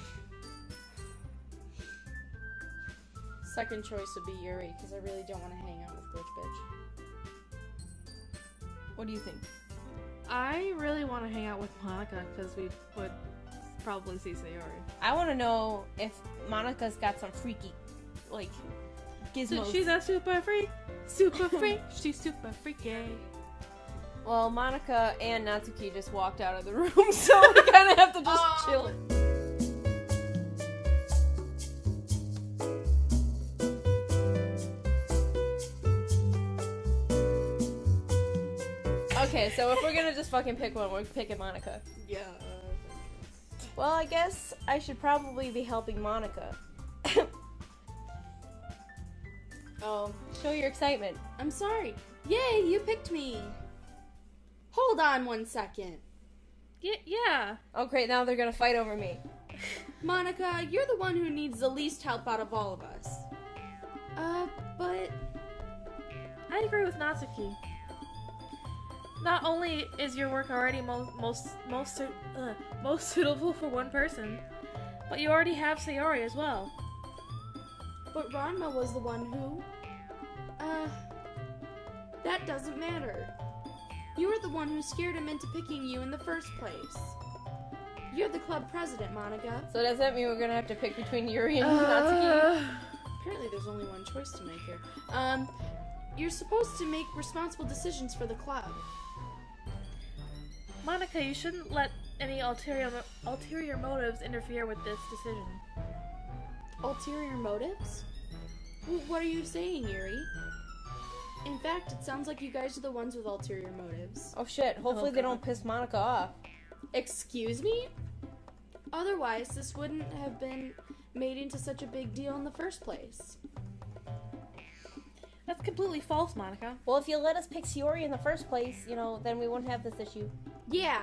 Second choice would be Yuri, because I really don't want to hang out with Glitch Bitch. What do you think? I really want to hang out with Monica because we would probably see Sayori. I want to know if Monica's got some freaky, like, gizmos. She's a super freak. Super freak. She's super freaky. Well, Monica and Natsuki just walked out of the room, so we kind of have to just chill. Okay, so if we're gonna just fucking pick one, we're picking Monica. Yeah. Well, I guess I should probably be helping Monica. Oh, Show your excitement. I'm sorry. Yay, you picked me. Hold on 1 second. Yeah. Oh great, now they're gonna fight over me. Monica, you're the one who needs the least help out of all of us. But I agree with Natsuki. Not only is your work already most suitable for one person, but you already have Sayori as well. But Ranma was the one who... that doesn't matter. You were the one who scared him into picking you in the first place. You're the club president, Monica. So does that mean we're gonna have to pick between Yuri and Natsuki? Apparently there's only one choice to make here. You're supposed to make responsible decisions for the club. Monica, you shouldn't let any ulterior motives interfere with this decision. Ulterior motives? What are you saying, Yuri? In fact, it sounds like you guys are the ones with ulterior motives. Oh shit, hopefully they don't piss Monica off. Excuse me? Otherwise, this wouldn't have been made into such a big deal in the first place. That's completely false, Monica. Well, if you let us pick Sayori in the first place, then we wouldn't have this issue. Yeah.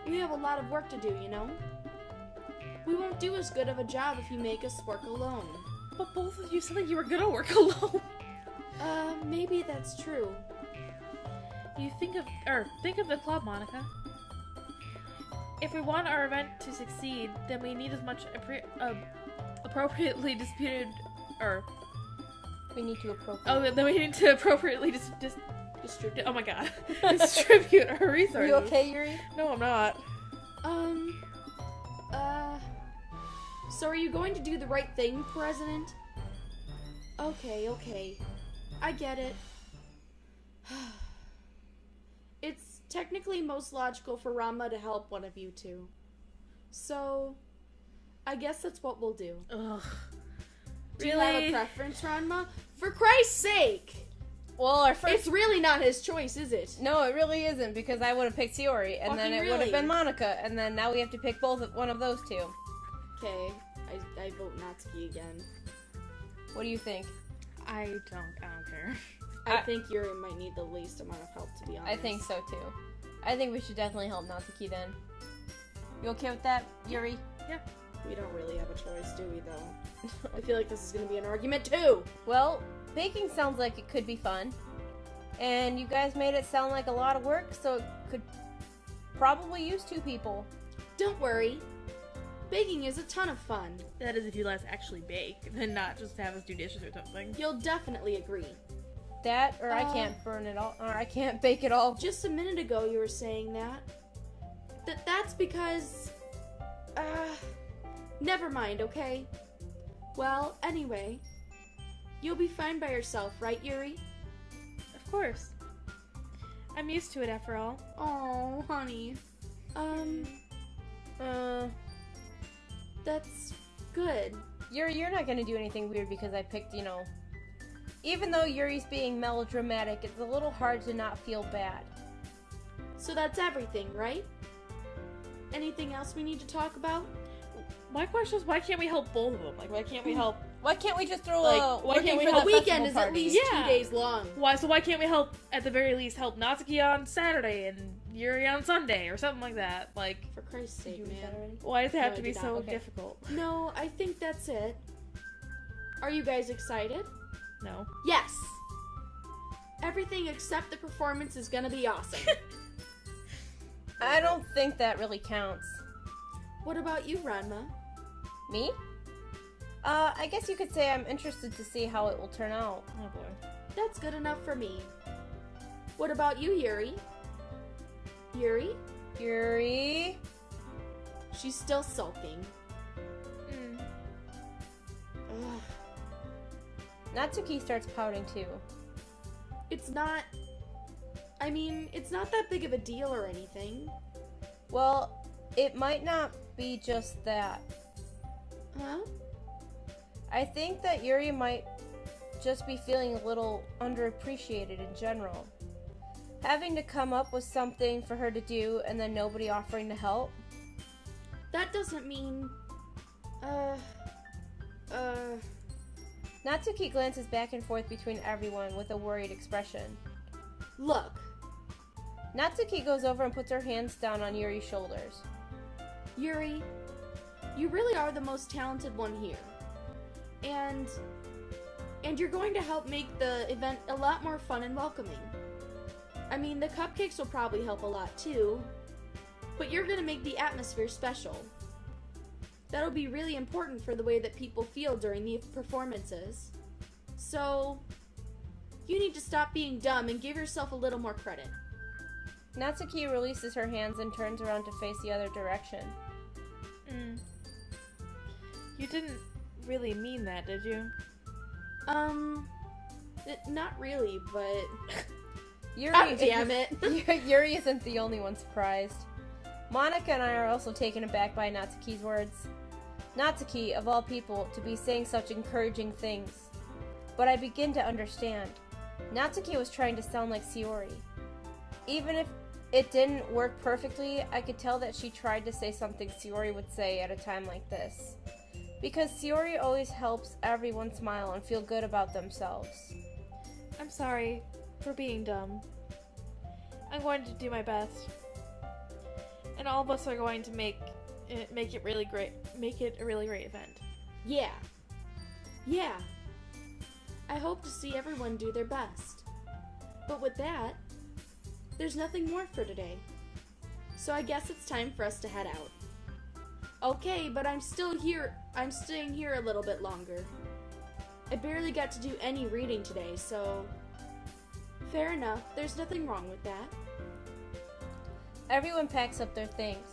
We have a lot of work to do, you know? We won't do as good of a job if you make us work alone. But both of you said that you were gonna work alone. Maybe that's true. You think of the club, Monica. If we want our event to succeed, then we need as much appropriately disputed, or We need to appropriate. then we need to appropriately Distribute. oh my god, distribute our resources. Are you okay, Yuri? No, I'm not. So are you going to do the right thing, President? Okay. I get it. It's technically most logical for Ranma to help one of you two. So, I guess that's what we'll do. Ugh. Do you have a preference, Ranma? For Christ's sake! Well, our first... It's really not his choice, is it? No, it really isn't, because I would have picked Sayori, and then Fucking it would have really? been Monica, and then now we have to pick one of those two. Okay, I vote Natsuki again. What do you think? I don't care. I think Yuri might need the least amount of help, to be honest. I think so, too. I think we should definitely help Natsuki, then. You okay with that, Yuri? Yeah. We don't really have a choice, do we, though? I feel like this is going to be an argument, too! Well, baking sounds like it could be fun. And you guys made it sound like a lot of work, so it could probably use 2 people. Don't worry. Baking is a ton of fun. That is if you let us actually bake, and not just have us do dishes or something. You'll definitely agree. That, or I can't burn it all, or I can't bake it all. Just a minute ago you were saying that. That's because... never mind, okay? Well, anyway, you'll be fine by yourself, right, Yuri? Of course. I'm used to it after all. Oh, honey. That's good. You're not gonna do anything weird because I picked, Even though Yuri's being melodramatic, it's a little hard to not feel bad. So that's everything, right? Anything else we need to talk about? My question is, why can't we help both of them? Like, why can't we help? Why can't we just throw why can't we for help the A weekend festival is party? at least 2 days long. Why can't we help, at the very least, help Natsuki on Saturday and Yuri on Sunday or something like that? Like, For Christ's Did you sake, read that man. already? why does it have No, to I be did so not. Okay. difficult? No, I think that's it. Are you guys excited? No. Yes! Everything except the performance is gonna be awesome. I don't think that really counts. What about you, Ranma? Me? I guess you could say I'm interested to see how it will turn out. Oh boy. That's good enough for me. What about you, Yuri? Yuri? Yuri? She's still sulking. Mm. Ugh. Natsuki starts pouting too. It's not that big of a deal or anything. Well, it might not be just that. Huh? I think that Yuri might just be feeling a little underappreciated in general. Having to come up with something for her to do and then nobody offering to help. That doesn't mean... Natsuki glances back and forth between everyone with a worried expression. Look, Natsuki goes over and puts her hands down on Yuri's shoulders. Yuri, you really are the most talented one here. And you're going to help make the event a lot more fun and welcoming. I mean, the cupcakes will probably help a lot too, but you're going to make the atmosphere special. That'll be really important for the way that people feel during the performances. So, you need to stop being dumb and give yourself a little more credit. Natsuki releases her hands and turns around to face the other direction. You didn't really mean that, did you? Not really, but... Yuri, God damn it! Yuri isn't the only one surprised. Monica and I are also taken aback by Natsuki's words. Natsuki, of all people, to be saying such encouraging things. But I begin to understand. Natsuki was trying to sound like Sayori. Even if it didn't work perfectly, I could tell that she tried to say something Sayori would say at a time like this. Because Sayori always helps everyone smile and feel good about themselves. I'm sorry for being dumb. I'm going to do my best. And all of us are going to make it really great. Make it a really great event. Yeah. Yeah. I hope to see everyone do their best. But with that, there's nothing more for today. So I guess it's time for us to head out. Okay, but I'm still here. I'm staying here a little bit longer. I barely got to do any reading today, so... Fair enough. There's nothing wrong with that. Everyone packs up their things.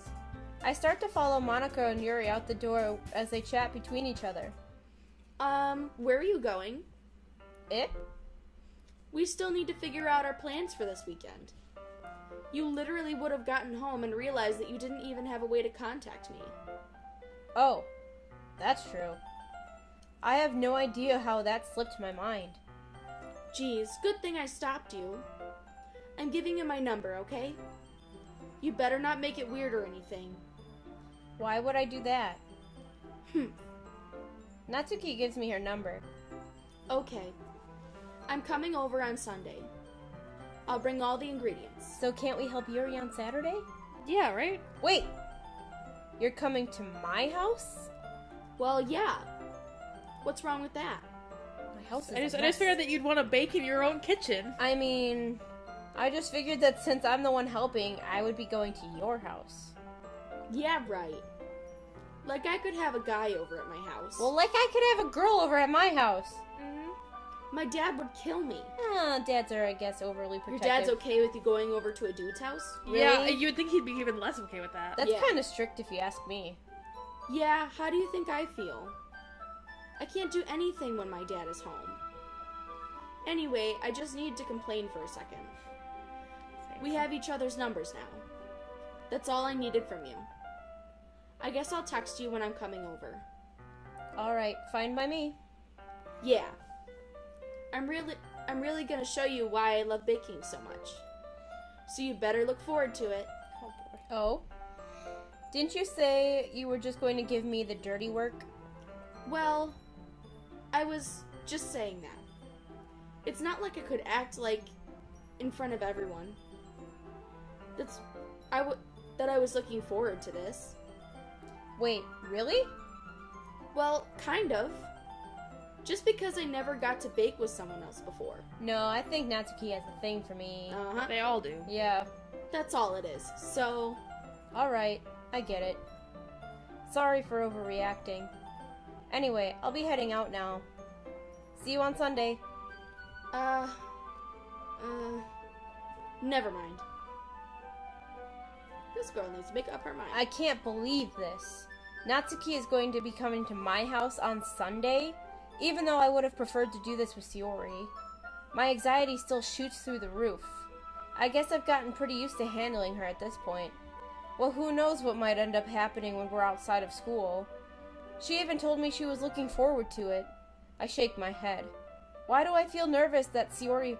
I start to follow Monica and Yuri out the door as they chat between each other. Where are you going? It? We still need to figure out our plans for this weekend. You literally would have gotten home and realized that you didn't even have a way to contact me. Oh, that's true. I have no idea how that slipped my mind. Geez, good thing I stopped you. I'm giving you my number, okay? You better not make it weird or anything. Why would I do that? Natsuki gives me her number. Okay. I'm coming over on Sunday. I'll bring all the ingredients. So can't we help Yuri on Saturday? Yeah, right? Wait! You're coming to my house? Well, yeah. What's wrong with that? My house is I a just mess. figured that you'd want to bake in your own kitchen. I mean, I just figured that since I'm the one helping, I would be going to your house. Yeah, right. Like I could have a guy over at my house. Well, like I could have a girl over at my house. My dad would kill me. Dads are, I guess, overly Your protective. dad's okay with you going over to a dude's house? Yeah, Really? you would think he'd be even less okay with that. That's Yeah. kind of strict if you ask me. Yeah, how do you think I feel? I can't do anything when my dad is home. Anyway, I just need to complain for a second. We have each other's numbers now. That's all I needed from you. I guess I'll text you when I'm coming over. Alright, fine by me. Yeah. I'm really gonna show you why I love baking so much. So you better look forward to it. Oh boy. Oh? Didn't you say you were just going to give me the dirty work? Well, I was just saying that. It's not like I could act like in front of everyone. That I was looking forward to this. Wait, really? Well, kind of. Just because I never got to bake with someone else before. No, I think Natsuki has a thing for me. Uh-huh. They all do. Yeah. That's all it is. So, Alright, I get it. Sorry for overreacting. Anyway, I'll be heading out now. See you on Sunday. never mind. This girl needs to make up her mind. I can't believe this. Natsuki is going to be coming to my house on Sunday, even though I would have preferred to do this with Shiori. My anxiety still shoots through the roof. I guess I've gotten pretty used to handling her at this point. Well, who knows what might end up happening when we're outside of school. She even told me she was looking forward to it. I shake my head. Why do I feel nervous that Shiori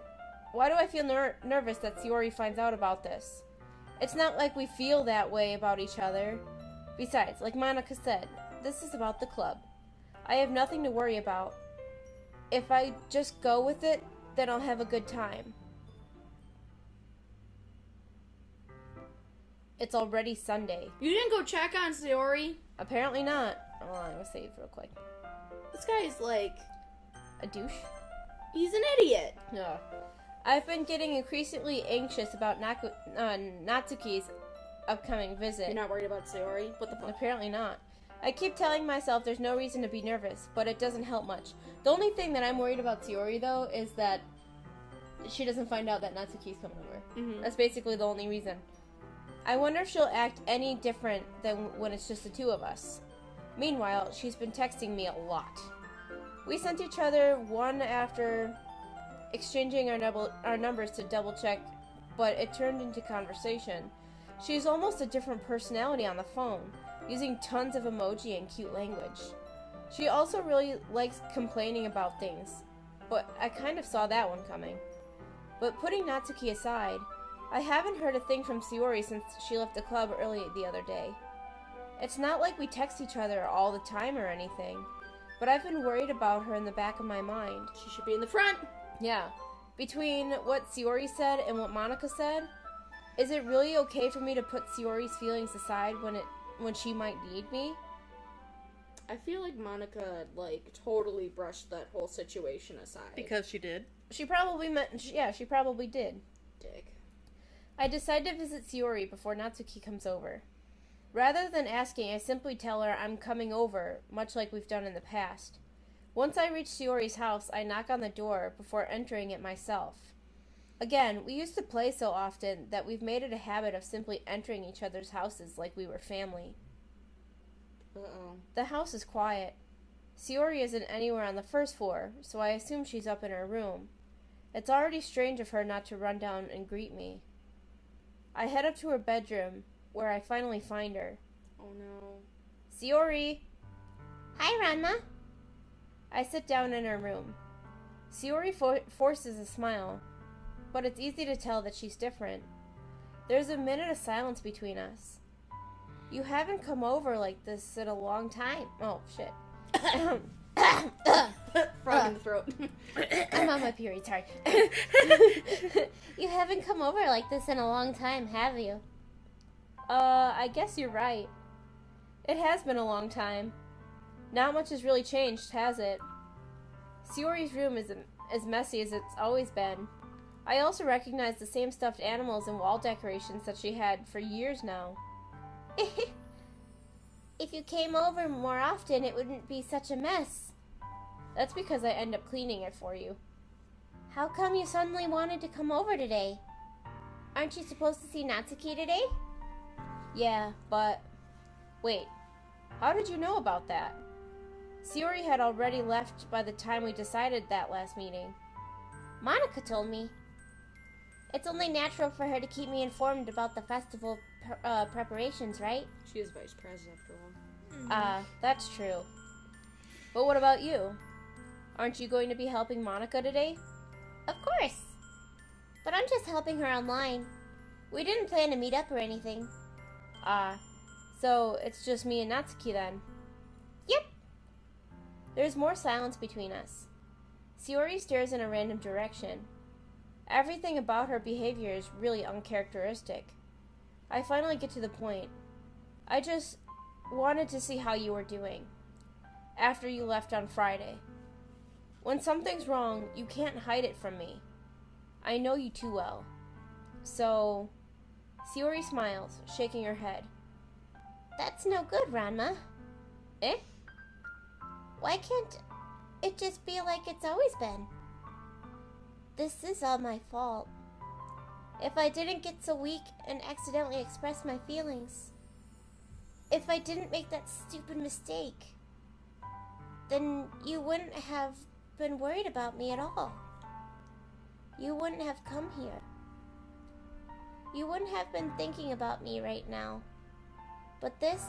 finds out about this? It's not like we feel that way about each other. Besides, like Monica said, this is about the club. I have nothing to worry about. If I just go with it, then I'll have a good time. It's already Sunday. You didn't go check on Sayori? Apparently not. Hold on, I'm gonna save real quick. This guy is like... A douche? He's an idiot. No. I've been getting increasingly anxious about Natsuki's upcoming visit. You're not worried about Sayori? What the fuck? Apparently not. I keep telling myself there's no reason to be nervous, but it doesn't help much. The only thing that I'm worried about Sayori, though, is that she doesn't find out that Natsuki's coming over. Mm-hmm. That's basically the only reason. I wonder if she'll act any different than when it's just the two of us. Meanwhile, she's been texting me a lot. We sent each other one after exchanging our numbers to double check, but it turned into conversation. She's almost a different personality on the phone, using tons of emoji and cute language. She also really likes complaining about things, but I kind of saw that one coming. But putting Natsuki aside, I haven't heard a thing from Sayori since she left the club early the other day. It's not like we text each other all the time or anything, but I've been worried about her in the back of my mind. She should be in the front. Yeah. Between what Sayori said and what Monica said, is it really okay for me to put Sayori's feelings aside when she might need me? I feel like Monica, totally brushed that whole situation aside. Because she did. She probably she probably did. Dick. I decide to visit Sayori before Natsuki comes over. Rather than asking, I simply tell her I'm coming over, much like we've done in the past. Once I reach Sayori's house, I knock on the door before entering it myself. Again, we used to play so often that we've made it a habit of simply entering each other's houses like we were family. Uh-oh. The house is quiet. Sayori isn't anywhere on the first floor, so I assume she's up in her room. It's already strange of her not to run down and greet me. I head up to her bedroom, where I finally find her. Oh no. Sayori! Hi, Ranma. I sit down in her room. Sayori forces a smile, but it's easy to tell that she's different. There's a minute of silence between us. You haven't come over like this in a long time. Oh, shit. Frog in the throat. I'm on my period, sorry. You haven't come over like this in a long time, have you? I guess you're right. It has been a long time. Not much has really changed, has it? Sayori's room is as messy as it's always been. I also recognize the same stuffed animals and wall decorations that she had for years now. If you came over more often, it wouldn't be such a mess. That's because I end up cleaning it for you. How come you suddenly wanted to come over today? Aren't you supposed to see Natsuki today? Yeah, but... Wait, how did you know about that? Sayori had already left by the time we decided that last meeting. Monica told me. It's only natural for her to keep me informed about the festival preparations, right? She is vice president after all. That's true. But what about you? Aren't you going to be helping Monica today? Of course. But I'm just helping her online. We didn't plan to meet up or anything. So it's just me and Natsuki then? Yep. There's more silence between us. Sayori stares in a random direction. Everything about her behavior is really uncharacteristic. I finally get to the point. I just wanted to see how you were doing after you left on Friday. When something's wrong, you can't hide it from me. I know you too well. So, Sayori smiles, shaking her head. That's no good, Ranma. Eh? Why can't it just be like it's always been? This is all my fault. If I didn't get so weak and accidentally express my feelings, if I didn't make that stupid mistake, then you wouldn't have been worried about me at all. You wouldn't have come here. You wouldn't have been thinking about me right now. But this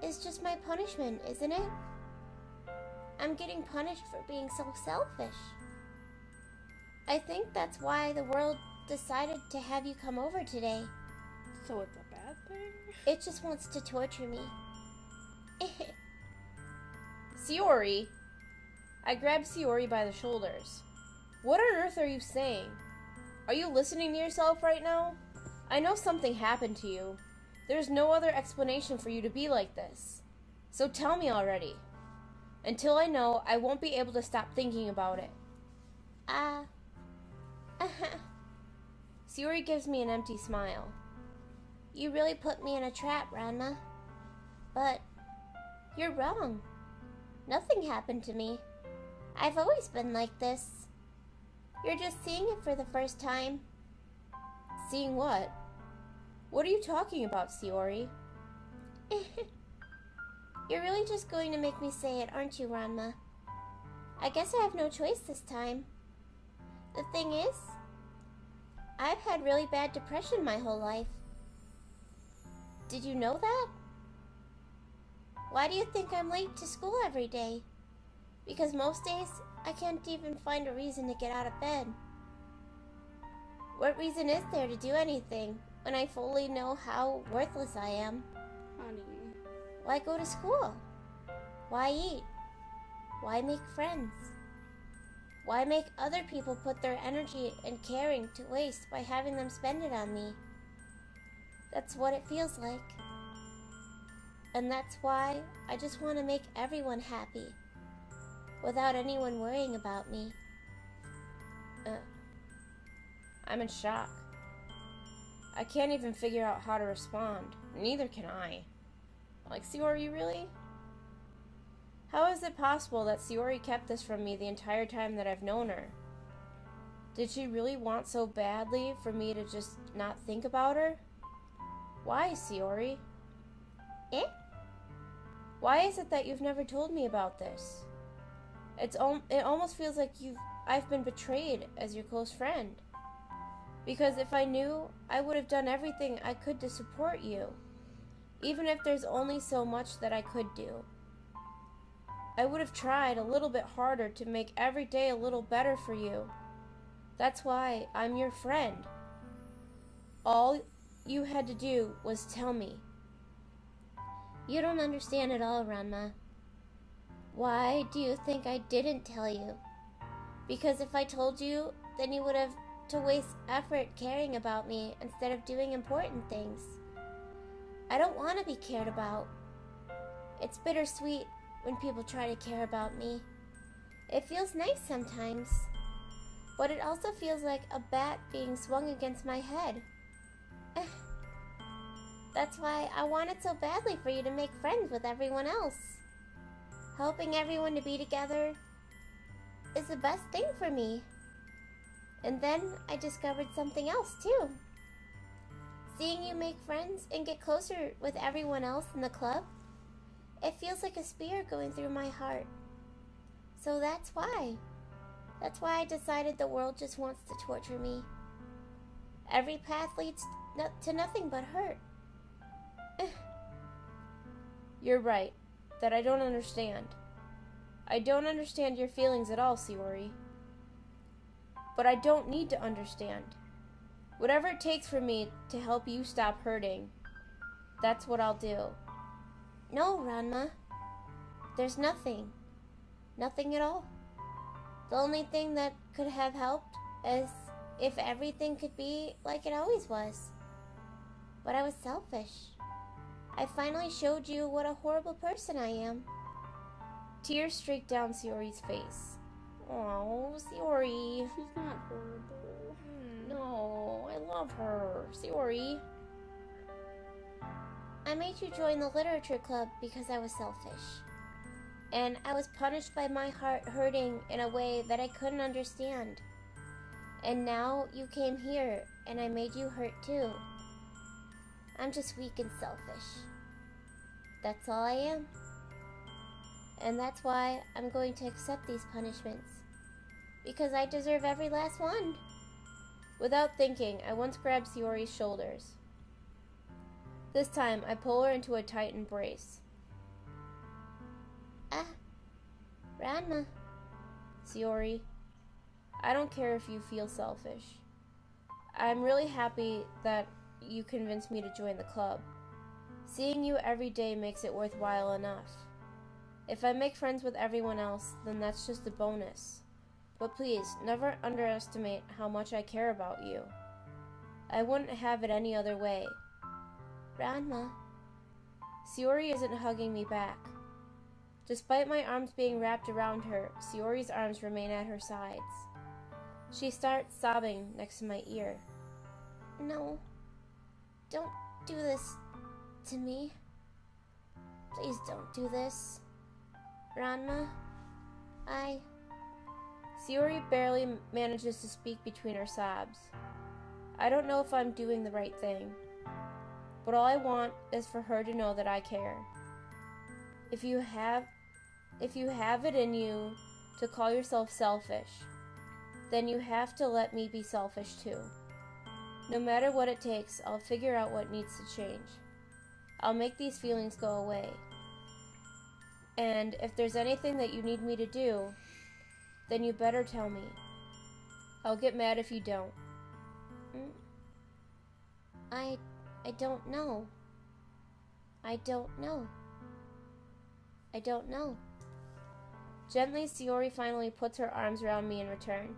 is just my punishment, isn't it? I'm getting punished for being so selfish. I think that's why the world decided to have you come over today. So it's a bad thing? It just wants to torture me. Sayori! I grab Sayori by the shoulders. What on earth are you saying? Are you listening to yourself right now? I know something happened to you. There's no other explanation for you to be like this. So tell me already. Until I know, I won't be able to stop thinking about it. Sayori gives me an empty smile. You really put me in a trap, Ranma. But you're wrong. Nothing happened to me. I've always been like this. You're just seeing it for the first time. Seeing what? What are you talking about, Sayori? You're really just going to make me say it, aren't you, Ranma? I guess I have no choice this time. The thing is, I've had really bad depression my whole life. Did you know that? Why do you think I'm late to school every day? Because most days, I can't even find a reason to get out of bed. What reason is there to do anything when I fully know how worthless I am? Honey. Why go to school? Why eat? Why make friends? Why make other people put their energy and caring to waste by having them spend it on me? That's what it feels like. And that's why I just want to make everyone happy, without anyone worrying about me. I'm in shock. I can't even figure out how to respond. Neither can I. Like, Sayori, really? How is it possible that Sayori kept this from me the entire time that I've known her? Did she really want so badly for me to just not think about her? Why, Sayori? Eh? Why is it that you've never told me about this? It almost feels like I've been betrayed as your close friend. Because if I knew, I would have done everything I could to support you. Even if there's only so much that I could do. I would have tried a little bit harder to make every day a little better for you. That's why I'm your friend. All you had to do was tell me. You don't understand at all, Ranma. Why do you think I didn't tell you? Because if I told you, then you would have to waste effort caring about me instead of doing important things. I don't want to be cared about. It's bittersweet when people try to care about me. It feels nice sometimes, but it also feels like a bat being swung against my head. That's why I wanted so badly for you to make friends with everyone else. Helping everyone to be together is the best thing for me. And then I discovered something else too. Seeing you make friends and get closer with everyone else in the club, it feels like a spear going through my heart. So that's why. That's why I decided the world just wants to torture me. Every path leads to nothing but hurt. You're right, that I don't understand. I don't understand your feelings at all, Sayori. But I don't need to understand. Whatever it takes for me to help you stop hurting, that's what I'll do. No, Ranma. There's nothing. Nothing at all. The only thing that could have helped is if everything could be like it always was. But I was selfish. I finally showed you what a horrible person I am. Tears streaked down Sayori's face. Oh, Sayori. She's not horrible. No, I love her. Sayori. I made you join the literature club because I was selfish. And I was punished by my heart hurting in a way that I couldn't understand. And now you came here and I made you hurt too. I'm just weak and selfish. That's all I am. And that's why I'm going to accept these punishments. Because I deserve every last one. Without thinking, I once grabbed Sayori's shoulders. This time, I pull her into a tight embrace. Ranma. Sayori, I don't care if you feel selfish. I'm really happy that you convinced me to join the club. Seeing you every day makes it worthwhile enough. If I make friends with everyone else, then that's just a bonus. But please, never underestimate how much I care about you. I wouldn't have it any other way. Ranma. Sayori isn't hugging me back. Despite my arms being wrapped around her, Sayori's arms remain at her sides. She starts sobbing next to my ear. No. Don't do this to me. Please don't do this. Ranma. Sayori barely manages to speak between her sobs. I don't know if I'm doing the right thing, but all I want is for her to know that I care. If you have it in you to call yourself selfish, then you have to let me be selfish too. No matter what it takes, I'll figure out what needs to change. I'll make these feelings go away. And if there's anything that you need me to do, then you better tell me. I'll get mad if you don't. I don't know. I don't know. I don't know. Gently, Sayori finally puts her arms around me in return.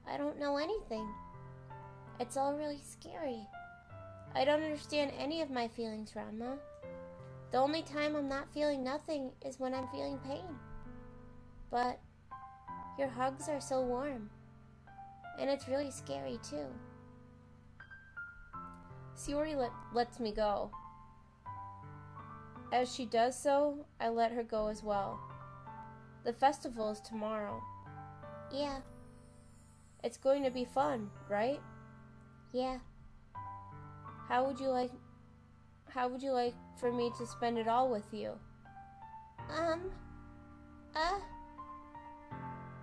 I don't know anything. It's all really scary. I don't understand any of my feelings, Ranma. The only time I'm not feeling nothing is when I'm feeling pain. But your hugs are so warm. And it's really scary too. Sayori lets me go. As she does so, I let her go as well. The festival is tomorrow. Yeah. It's going to be fun, right? Yeah. How would you like for me to spend it all with you?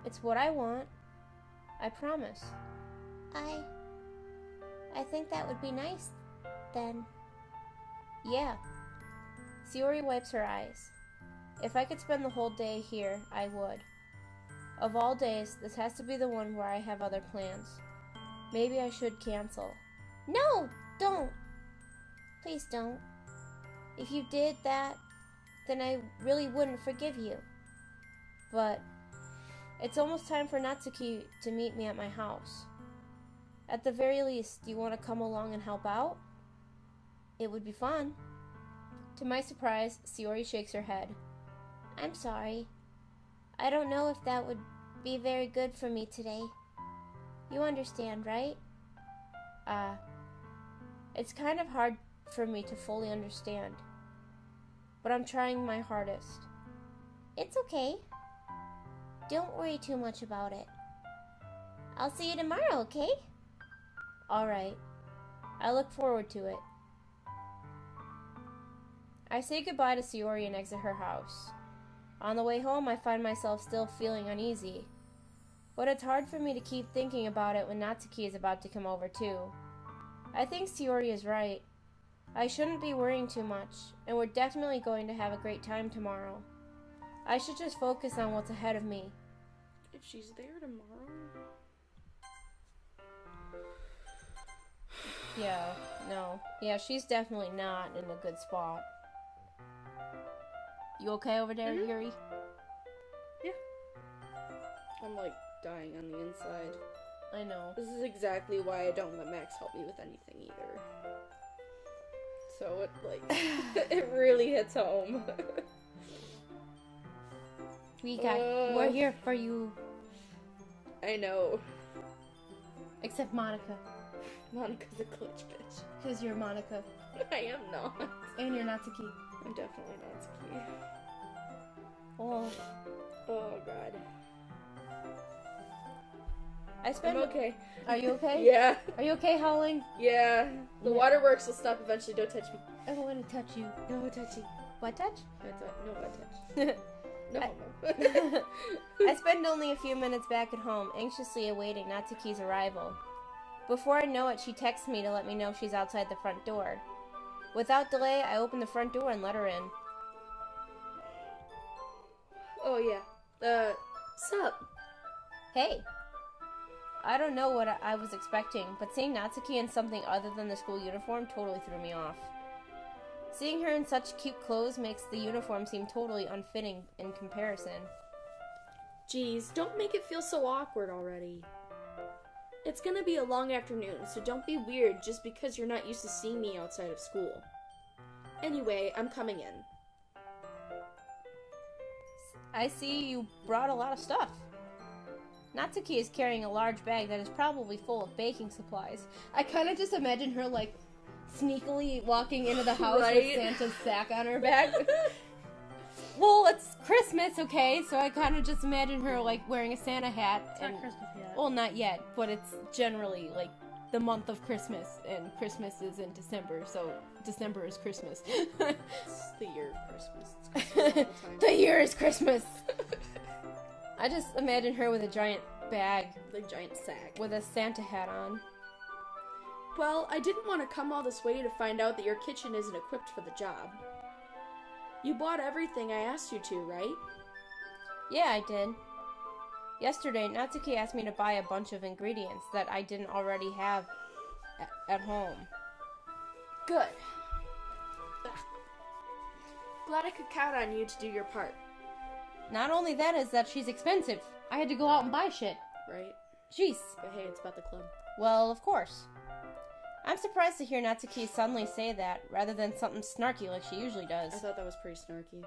It's what I want. I promise. I think that would be nice, then. Yeah. Sayori wipes her eyes. If I could spend the whole day here, I would. Of all days, this has to be the one where I have other plans. Maybe I should cancel. No! Don't! Please don't. If you did that, then I really wouldn't forgive you. But it's almost time for Natsuki to meet me at my house. At the very least, do you want to come along and help out? It would be fun. To my surprise, Sayori shakes her head. I'm sorry. I don't know if that would be very good for me today. You understand, right? It's kind of hard for me to fully understand, but I'm trying my hardest. It's okay. Don't worry too much about it. I'll see you tomorrow, okay? Alright. I look forward to it. I say goodbye to Sayori and exit her house. On the way home, I find myself still feeling uneasy. But it's hard for me to keep thinking about it when Natsuki is about to come over too. I think Sayori is right. I shouldn't be worrying too much, and we're definitely going to have a great time tomorrow. I should just focus on what's ahead of me. If she's there tomorrow... Yeah, she's definitely not in a good spot. You okay over there, Yuri? Yeah. I'm like dying on the inside. I know. This is exactly why I don't let Max help me with anything either. So it like it really hits home. We're here for you. I know. Except Monica. Monica's a glitch bitch. Because you're Monica. I am not. And you're Natsuki. I'm definitely Natsuki. Oh. Oh god. I'm okay. Are you okay? Yeah. Are you okay, Howling? Yeah. The waterworks will stop eventually. Don't touch me. I don't want to touch you. No touching. What touch? No butt touch. No homo. I spend only a few minutes back at home, anxiously awaiting Natsuki's arrival. Before I know it, she texts me to let me know she's outside the front door. Without delay, I open the front door and let her in. Oh yeah. Sup? Hey. I don't know what I was expecting, but seeing Natsuki in something other than the school uniform totally threw me off. Seeing her in such cute clothes makes the uniform seem totally unfitting in comparison. Jeez, don't make it feel so awkward already. It's gonna be a long afternoon, so don't be weird just because you're not used to seeing me outside of school. Anyway, I'm coming in. I see you brought a lot of stuff. Natsuki is carrying a large bag that is probably full of baking supplies. I kind of just imagine her, like, sneakily walking into the house Right? with Santa's sack on her back. Well, it's Christmas, okay? So I kind of just imagine her, like, wearing a Santa hat. It's not Christmas yet. Well, not yet, but it's generally, like, the month of Christmas, and Christmas is in December, so December is Christmas. It's the year of Christmas. It's Christmas all the time. The year is Christmas! I just imagine her with a giant bag The giant sack. with a Santa hat on. Well, I didn't want to come all this way to find out that your kitchen isn't equipped for the job. You bought everything I asked you to, right? Yeah, I did. Yesterday, Natsuki asked me to buy a bunch of ingredients that I didn't already have at home. Good. Glad I could count on you to do your part, Not only that is that she's expensive. I had to go out and buy shit. right? Jeez. But hey, it's about the club. Well, of course. I'm surprised to hear Natsuki suddenly say that, rather than something snarky like she usually does. I thought that was pretty snarky.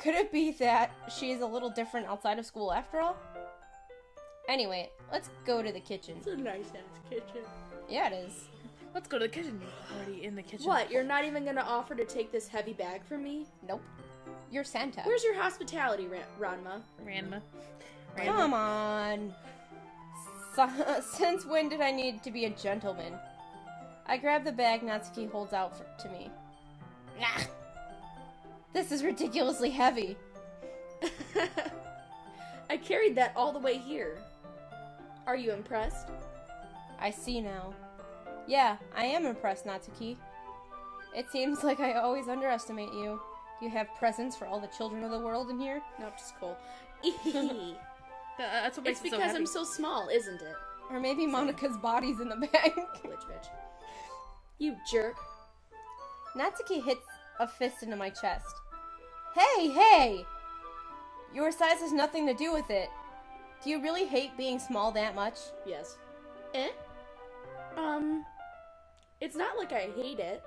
Could it be that she's a little different outside of school after all? Anyway, let's go to the kitchen. It's a nice-ass kitchen. Yeah, it is. Let's go to the kitchen. You're already in the kitchen. What, you're not even gonna offer to take this heavy bag from me? Nope. You're Santa. Where's your hospitality, Ranma? Ranma. Come on. Since when did I need to be a gentleman? I grab the bag Natsuki holds out to me. Ah, this is ridiculously heavy. I carried that all the way here. Are you impressed? I see now. Yeah, I am impressed, Natsuki. It seems like I always underestimate you. Do you have presents for all the children of the world in here? Nope, just cool. That's what makes It's it so because heavy. I'm so small, isn't it? Or maybe Monica's body's in the bag. Glitch bitch. You jerk. Natsuki hits a fist into my chest. Hey! Your size has nothing to do with it. Do you really hate being small that much? Yes. It's not like I hate it.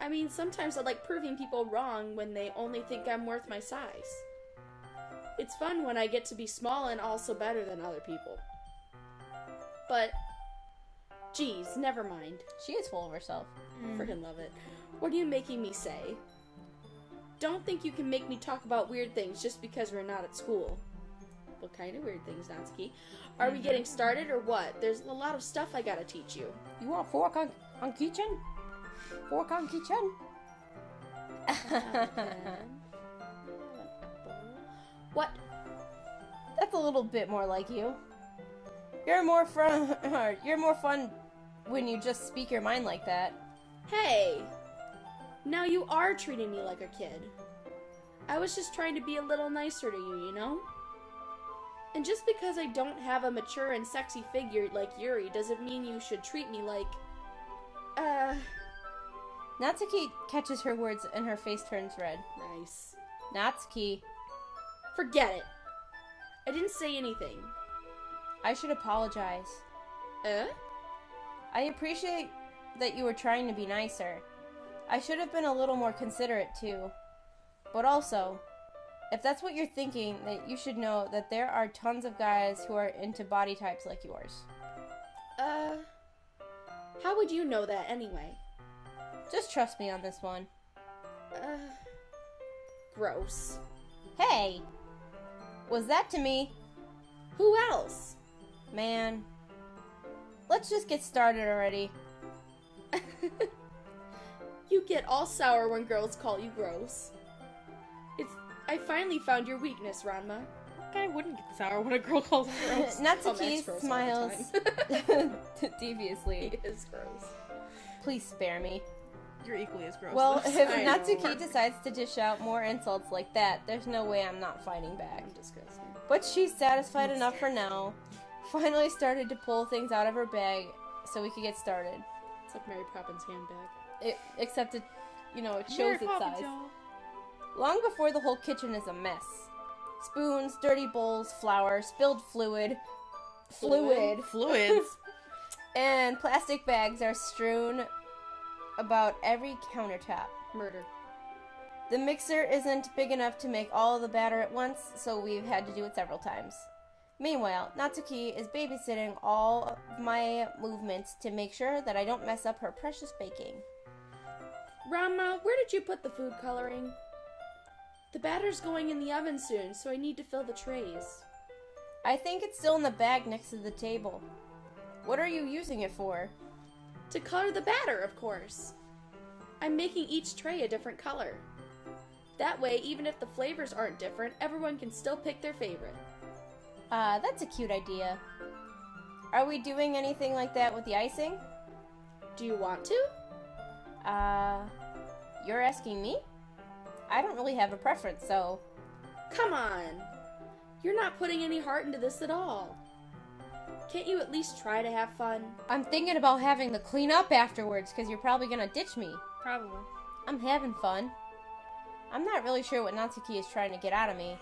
I mean, sometimes I like proving people wrong when they only think I'm worth my size. It's fun when I get to be small and also better than other people. But, geez, never mind. She is full of herself. Freaking love it. What are you making me say? Don't think you can make me talk about weird things just because we're not at school. What kind of weird things, Natsuki? Are we getting started or what? There's a lot of stuff I gotta teach you. You want fork on kitchen? Fork on kitchen? What? That's a little bit more like you. You're more fun. You're more fun when you just speak your mind like that. Hey! Now you are treating me like a kid. I was just trying to be a little nicer to you, you know? And just because I don't have a mature and sexy figure like Yuri doesn't mean you should treat me like... Natsuki catches her words and her face turns red. Nice. Natsuki, Forget it. I didn't say anything. I should apologize. I appreciate that you were trying to be nicer. I should have been a little more considerate too. But also, if that's what you're thinking, that you should know that there are tons of guys who are into body types like yours. How would you know that anyway? Just trust me on this one. Gross. Hey! Was that to me? Who else? Man. Let's just get started already. You get all sour when girls call you gross. I finally found your weakness, Ranma. What guy wouldn't get sour when a girl calls him gross? Natsuki Max gross all the smiles time. deviously. He is gross. Please spare me. You're equally as gross. Well, though. if I know. Natsuki decides to dish out more insults like that, there's no way I'm not fighting back. I'm disgusting. But she's satisfied enough for now. Finally started to pull things out of her bag so we could get started. It's like Mary Poppins' handbag. Except it Mary shows its Poppins, size. y'all. Long before the whole kitchen is a mess. Spoons, dirty bowls, flour, spilled fluids, and plastic bags are strewn about every countertop. Murder. The mixer isn't big enough to make all the batter at once, so we've had to do it several times. Meanwhile, Natsuki is babysitting all of my movements to make sure that I don't mess up her precious baking. Ranma, where did you put the food coloring? The batter's going in the oven soon, so I need to fill the trays. I think it's still in the bag next to the table. What are you using it for? To color the batter, of course. I'm making each tray a different color. That way, even if the flavors aren't different, everyone can still pick their favorite. That's a cute idea. Are we doing anything like that with the icing? Do you want to? You're asking me? I don't really have a preference, so... Come on! You're not putting any heart into this at all. Can't you at least try to have fun? I'm thinking about having to clean up afterwards, because you're probably gonna ditch me. Probably. I'm having fun. I'm not really sure what Natsuki is trying to get out of me.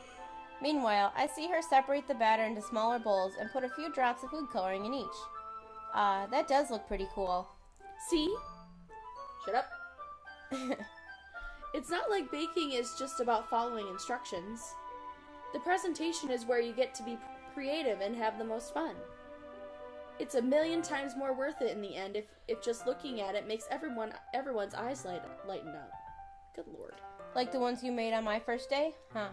Meanwhile, I see her separate the batter into smaller bowls and put a few drops of food coloring in each. That does look pretty cool. See? Shut up. It's not like baking is just about following instructions. The presentation is where you get to be creative and have the most fun. It's a million times more worth it in the end if just looking at it makes everyone's eyes lighten up. Good lord. Like the ones you made on my first day? Huh.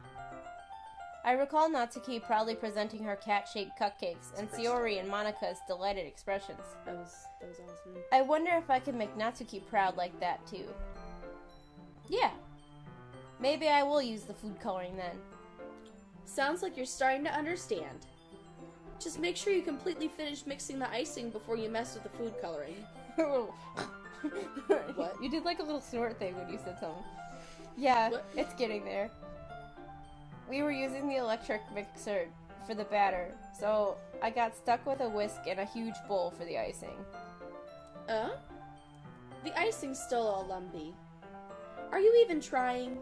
I recall Natsuki proudly presenting her cat-shaped cupcakes and Sayori and Monika's delighted expressions. That was awesome. I wonder if I could make Natsuki proud like that too. Yeah. Maybe I will use the food coloring then. Sounds like you're starting to understand. Just make sure you completely finish mixing the icing before you mess with the food coloring. What? You did like a little snort thing when you said something. Yeah, What? it's getting there. We were using the electric mixer for the batter, so I got stuck with a whisk and a huge bowl for the icing. The icing's still all lumpy. Are you even trying?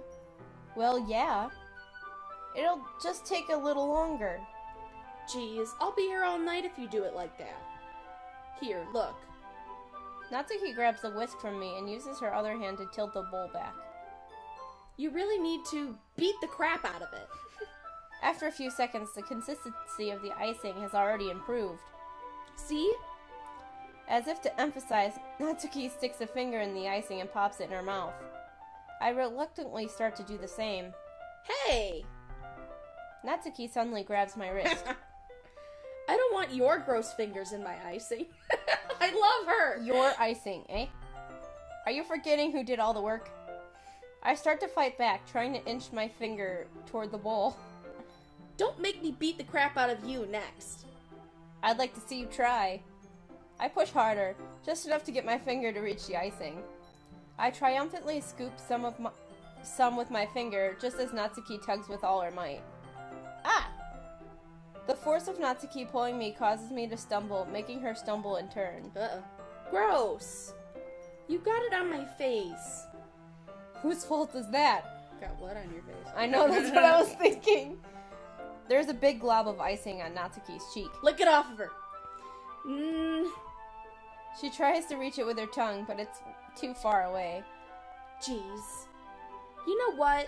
Well, yeah. It'll just take a little longer. Geez, I'll be here all night if you do it like that. Here, look. Natsuki grabs the whisk from me and uses her other hand to tilt the bowl back. You really need to beat the crap out of it. After a few seconds, the consistency of the icing has already improved. See? As if to emphasize, Natsuki sticks a finger in the icing and pops it in her mouth. I reluctantly start to do the same. Hey! Natsuki suddenly grabs my wrist. I don't want your gross fingers in my icing. I love her! Your icing, eh? Are you forgetting who did all the work? I start to fight back, trying to inch my finger toward the bowl. Don't make me beat the crap out of you next. I'd like to see you try. I push harder, just enough to get my finger to reach the icing. I triumphantly scoop some with my finger, just as Natsuki tugs with all her might. Ah! The force of Natsuki pulling me causes me to stumble, making her stumble in turn. Uh-oh. Gross! You got it on my face. Whose fault is that? Got what on your face? I know, that's what I was thinking. There's a big glob of icing on Natsuki's cheek. Lick it off of her. She tries to reach it with her tongue, but it's too far away. Jeez. You know what?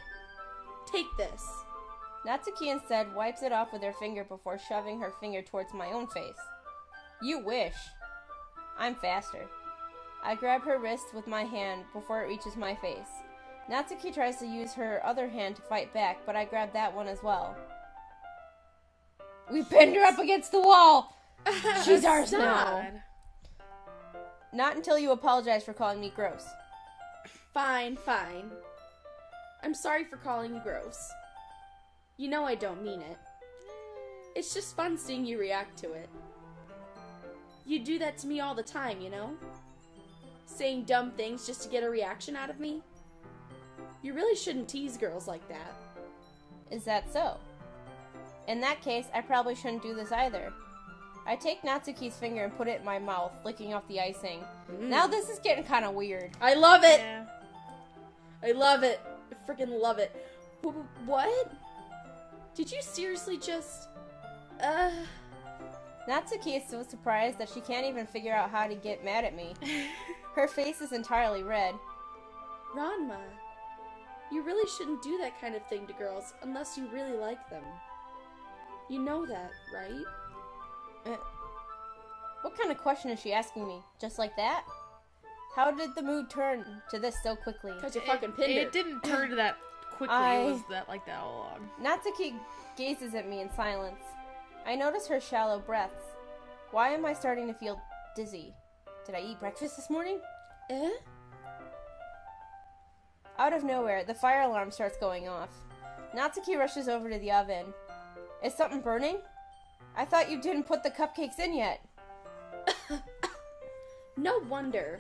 Take this. Natsuki instead wipes it off with her finger before shoving her finger towards my own face. You wish. I'm faster. I grab her wrist with my hand before it reaches my face. Natsuki tries to use her other hand to fight back, but I grab that one as well. We pinned her up against the wall! She's ours now! Not until you apologize for calling me gross. Fine, fine. I'm sorry for calling you gross. You know I don't mean it. It's just fun seeing you react to it. You do that to me all the time, you know? Saying dumb things just to get a reaction out of me? You really shouldn't tease girls like that. Is that so? In that case, I probably shouldn't do this either. I take Natsuki's finger and put it in my mouth, licking off the icing. Now this is getting kind of weird. I love it! Yeah. I love it. I freaking love it. What? Did you seriously just... Natsuki is so surprised that she can't even figure out how to get mad at me. Her face is entirely red. Ranma, you really shouldn't do that kind of thing to girls unless you really like them. You know that, right? What kind of question is she asking me? Just like that? How did the mood turn to this so quickly? Because you fucking pinned her. It didn't turn to that quickly. It was like that all along. Natsuki gazes at me in silence. I notice her shallow breaths. Why am I starting to feel dizzy? Did I eat breakfast this morning? Out of nowhere, the fire alarm starts going off. Natsuki rushes over to the oven. Is something burning? I thought you didn't put the cupcakes in yet. No wonder.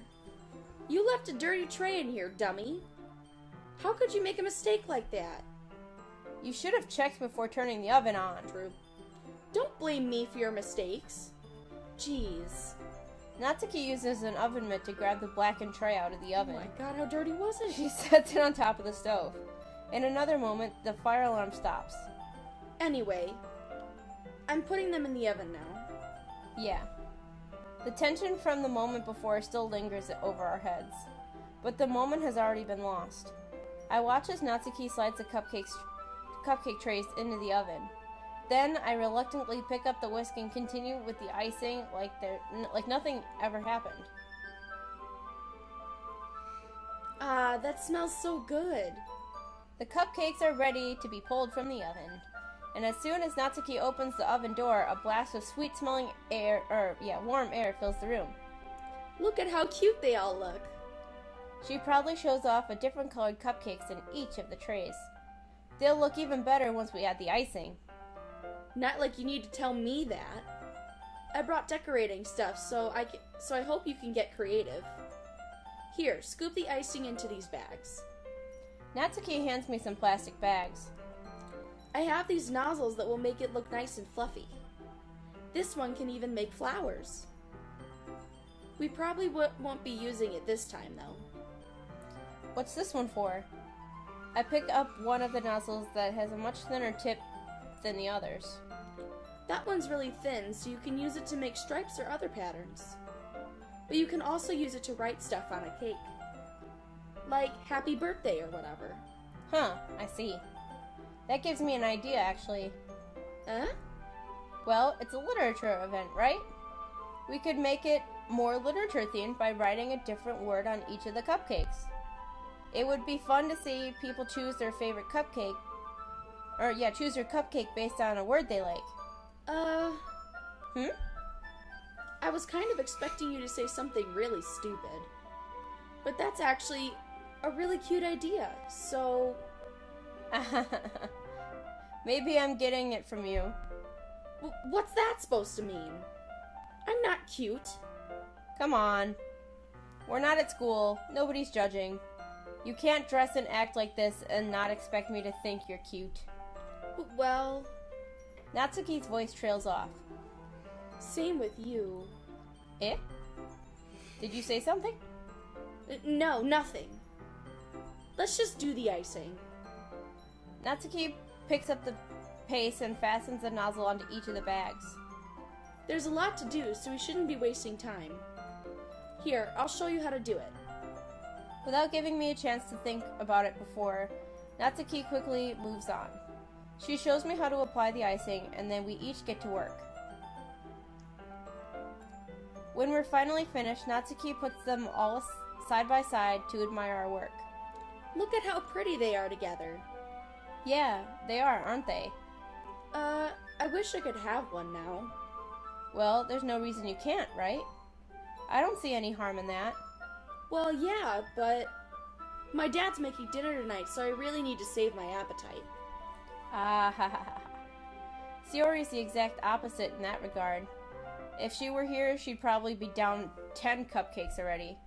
You left a dirty tray in here, dummy. How could you make a mistake like that? You should have checked before turning the oven on. True. Don't blame me for your mistakes. Jeez. Natsuki uses an oven mitt to grab the blackened tray out of the oven. Oh my god, how dirty was it? She sets it on top of the stove. In another moment, the fire alarm stops. Anyway, I'm putting them in the oven now. Yeah. The tension from the moment before still lingers over our heads, but the moment has already been lost. I watch as Natsuki slides the cupcake trays into the oven. Then I reluctantly pick up the whisk and continue with the icing like nothing ever happened. Ah, that smells so good. The cupcakes are ready to be pulled from the oven. And as soon as Natsuki opens the oven door, a blast of sweet-smelling warm air fills the room. Look at how cute they all look. She proudly shows off a different colored cupcakes in each of the trays. They'll look even better once we add the icing. Not like you need to tell me that. I brought decorating stuff, so I hope you can get creative. Here, scoop the icing into these bags. Natsuki hands me some plastic bags. I have these nozzles that will make it look nice and fluffy. This one can even make flowers. We probably won't be using it this time, though. What's this one for? I pick up one of the nozzles that has a much thinner tip than the others. That one's really thin, so you can use it to make stripes or other patterns. but you can also use it to write stuff on a cake. Like happy birthday or whatever. Huh, I see. That gives me an idea, actually. Huh? Well, it's a literature event, right? We could make it more literature themed by writing a different word on each of the cupcakes. It would be fun to see people choose their favorite cupcake, choose their cupcake based on a word they like. I was kind of expecting you to say something really stupid. But that's actually a really cute idea, so... Maybe I'm getting it from you. What's that supposed to mean? I'm not cute. Come on. We're not at school. Nobody's judging. You can't dress and act like this and not expect me to think you're cute. Well... Natsuki's voice trails off. Same with you. Eh? Did you say something? No, nothing. Let's just do the icing. Natsuki picks up the paste and fastens the nozzle onto each of the bags. There's a lot to do, so we shouldn't be wasting time. Here, I'll show you how to do it. Without giving me a chance to think about it before, Natsuki quickly moves on. She shows me how to apply the icing, and then we each get to work. When we're finally finished, Natsuki puts them all side by side to admire our work. Look at how pretty they are together. Yeah, they are, aren't they? I wish I could have one now. Well, there's no reason you can't, right? I don't see any harm in that. Well, yeah, but my dad's making dinner tonight, so I really need to save my appetite. Ah ha ha ha. Sayori's the exact opposite in that regard. If she were here, she'd probably be down 10 cupcakes already.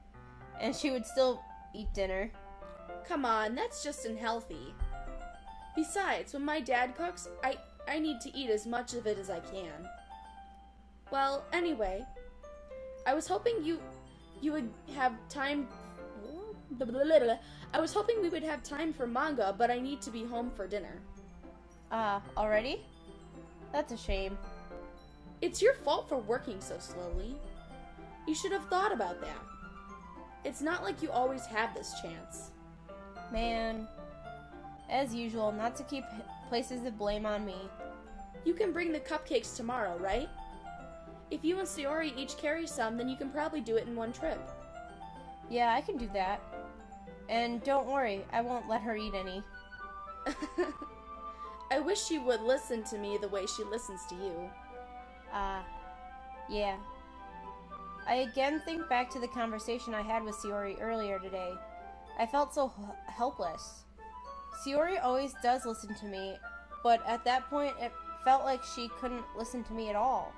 And she would still eat dinner. Come on, that's just unhealthy. Besides, when my dad cooks, I need to eat as much of it as I can. Well, anyway, I was hoping you would have time... I was hoping we would have time for manga, but I need to be home for dinner. Already? That's a shame. It's your fault for working so slowly. You should have thought about that. It's not like you always have this chance. Man. As usual, Natsuki places the blame on me. You can bring the cupcakes tomorrow, right? If you and Sayori each carry some, then you can probably do it in one trip. Yeah, I can do that. And don't worry, I won't let her eat any. I wish she would listen to me the way she listens to you. Yeah. I again think back to the conversation I had with Sayori earlier today. I felt so helpless. Sayori always does listen to me, but at that point it felt like she couldn't listen to me at all.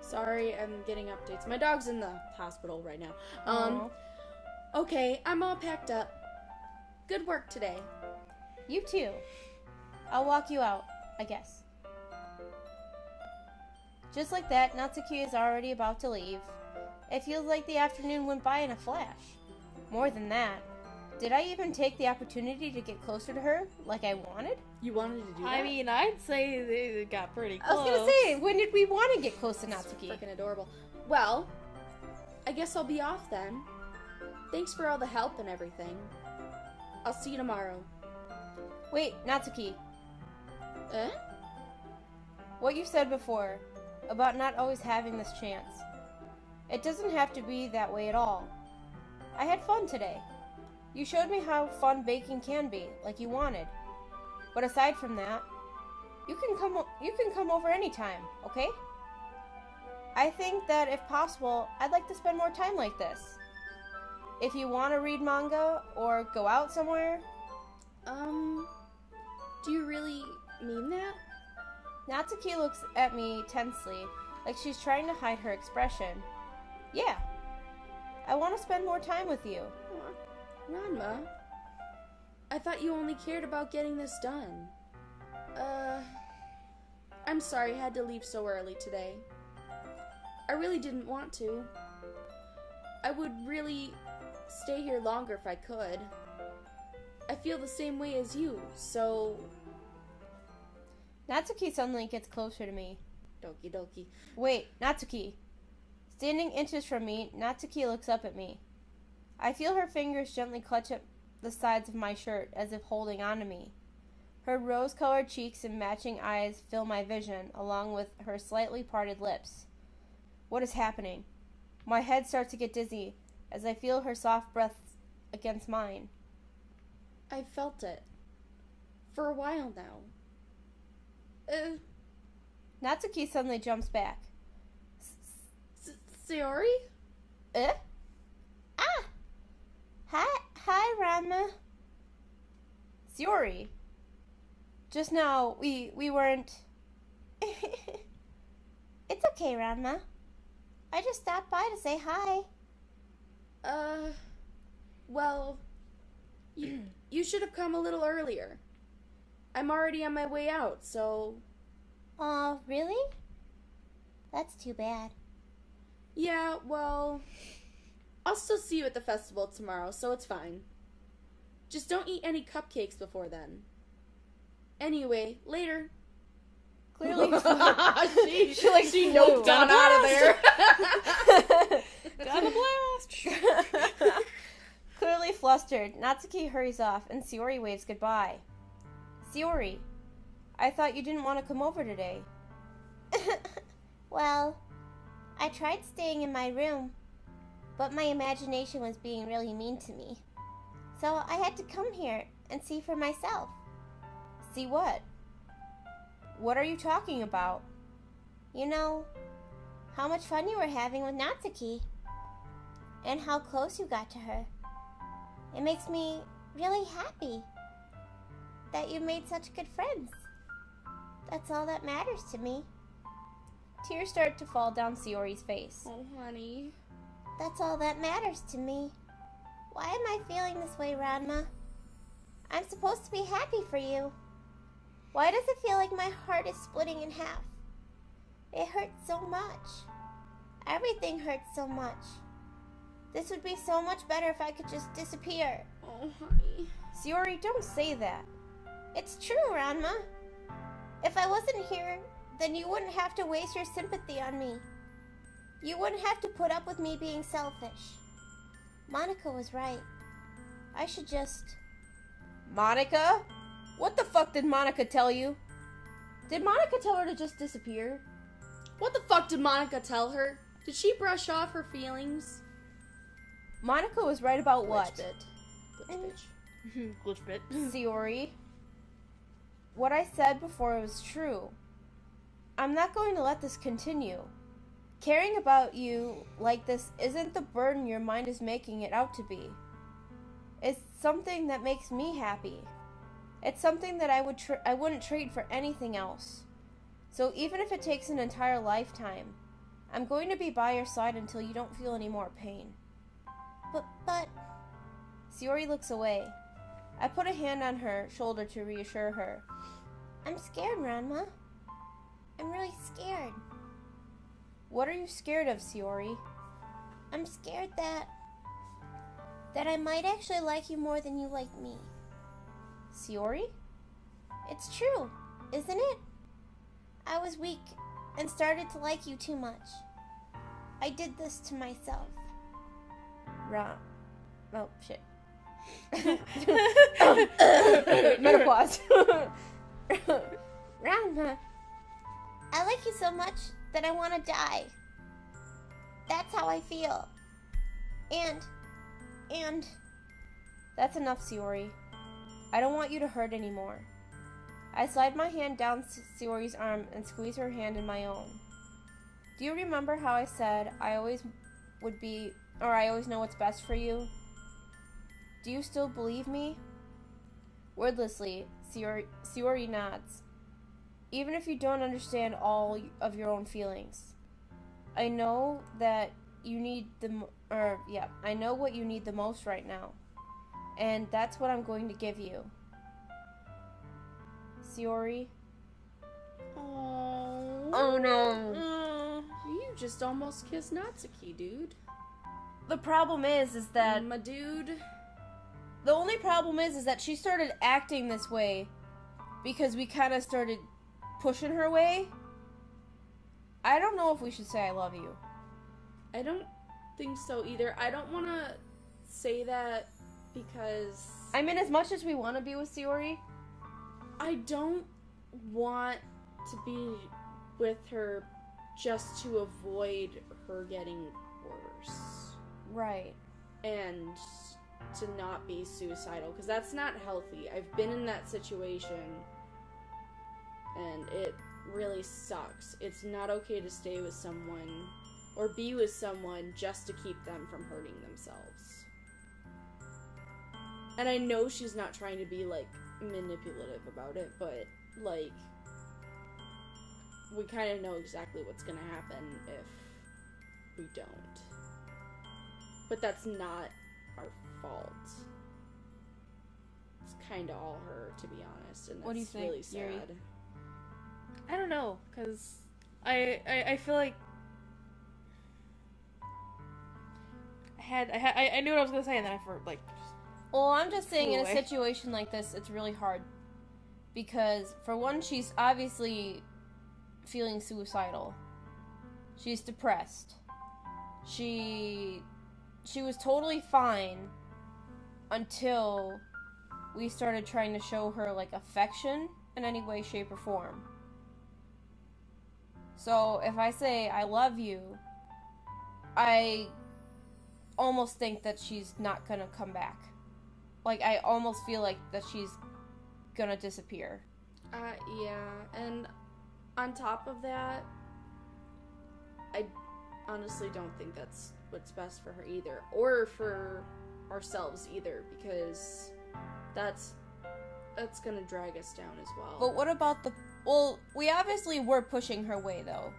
Sorry, I'm getting updates. My dog's in the hospital right now. Aw. Okay, I'm all packed up. Good work today. You too. I'll walk you out, I guess. Just like that, Natsuki is already about to leave. It feels like the afternoon went by in a flash. More than that, did I even take the opportunity to get closer to her like I wanted? You wanted to do that? I mean, I'd say they got pretty I close. was gonna say, when did we want to get close to Natsuki? Freaking adorable. Well, I guess I'll be off then. Thanks for all the help and everything. I'll see you tomorrow. Wait, Natsuki. Eh? What you said before, about not always having this chance. It doesn't have to be that way at all. I had fun today. You showed me how fun baking can be, like you wanted. But aside from that, you can come over anytime, okay? I think that if possible, I'd like to spend more time like this. If you want to read manga or go out somewhere. Do you really mean that? Natsuki looks at me tensely, like she's trying to hide her expression. Yeah. I want to spend more time with you. Aw, Ranma, I thought you only cared about getting this done. I'm sorry I had to leave so early today. I really didn't want to. I would really stay here longer if I could. I feel the same way as you, so... Natsuki suddenly gets closer to me. Doki Doki. Wait, Natsuki. Standing inches from me, Natsuki looks up at me. I feel her fingers gently clutch at the sides of my shirt as if holding on to me. Her rose-colored cheeks and matching eyes fill my vision, along with her slightly parted lips. What is happening? My head starts to get dizzy as I feel her soft breath against mine. I've felt it. For a while now. Natsuki suddenly jumps back. Sayori? Ah! Hi, Ranma. Sayori. Just now, we weren't... It's okay, Ranma. I just stopped by to say hi. Well, you should have come a little earlier. I'm already on my way out, so... Oh, really? That's too bad. Yeah, well... I'll still see you at the festival tomorrow, so it's fine. Just don't eat any cupcakes before then. Anyway, later. Clearly, she flew. noped on out of there. Got a blast! Clearly flustered, Natsuki hurries off and Sayori waves goodbye. Sayori, I thought you didn't want to come over today. Well, I tried staying in my room, but my imagination was being really mean to me. So I had to come here and see for myself. See what? What are you talking about? You know, how much fun you were having with Natsuki. And how close you got to her. It makes me really happy that you made such good friends. That's all that matters to me. Tears start to fall down Sayori's face. Oh, honey. That's all that matters to me. Why am I feeling this way, Ranma? I'm supposed to be happy for you. Why does it feel like my heart is splitting in half? It hurts so much. Everything hurts so much. This would be so much better if I could just disappear. Oh, honey. Sayori, don't say that. It's true, Ranma. If I wasn't here, then you wouldn't have to waste your sympathy on me. You wouldn't have to put up with me being selfish. Monica was right. I should just... Monica? What the fuck did Monica tell you? Did Monica tell her to just disappear? What the fuck did Monica tell her? Did she brush off her feelings? Monica was right about what? Glitch bitch. Glitch bit. Sayori, what I said before was true. I'm not going to let this continue. Caring about you like this isn't the burden your mind is making it out to be. It's something that makes me happy. It's something that I wouldn't trade for anything else. So even if it takes an entire lifetime, I'm going to be by your side until you don't feel any more pain. But... Sayori looks away. I put a hand on her shoulder to reassure her. I'm scared, Ranma. I'm really scared. What are you scared of, Sayori? I'm scared that I might actually like you more than you like me. Sayori? It's true, isn't it? I was weak and started to like you too much. I did this to myself. Oh, shit. Menopause. Ranma, I like you so much that I want to die. That's how I feel. And... That's enough, Sayori. I don't want you to hurt anymore. I slide my hand down Sayori's arm and squeeze her hand in my own. Do you remember how I said I always know what's best for you? Do you still believe me? Wordlessly, Sayori nods. Even if you don't understand all of your own feelings, I know that you need I know what you need the most right now. And that's what I'm going to give you. Sayori? Oh no. You just almost kissed Natsuki, dude. The problem is that... My dude. The only problem is that she started acting this way because we kind of started pushing her away. I don't know if we should say I love you. I don't think so either. I don't want to say that because I mean, as much as we want to be with Sayori, I don't want to be with her just to avoid her getting worse. right. And to not be suicidal, because that's not healthy. I've been in that situation, and it really sucks. It's not okay to stay with someone or be with someone just to keep them from hurting themselves. And I know she's not trying to be, like, manipulative about it, but, like, we kind of know exactly what's gonna happen if we don't. But that's not our fault. It's kind of all her, to be honest, and that's What do you think, really sad. Yuri? I don't know, because I feel like I knew what I was gonna say, and then I Well, I'm just saying, in a away. situation like this, it's really hard. Because, for one, she's obviously feeling suicidal. She's depressed. She was totally fine until we started trying to show her, like, affection in any way, shape, or form. So, if I say, I love you, I almost think that she's not gonna come back. Like, I almost feel like that she's gonna disappear. Yeah, and on top of that, I honestly don't think that's what's best for her either, or for ourselves either, because that's gonna drag us down as well. But what about well, we obviously were pushing her way, though.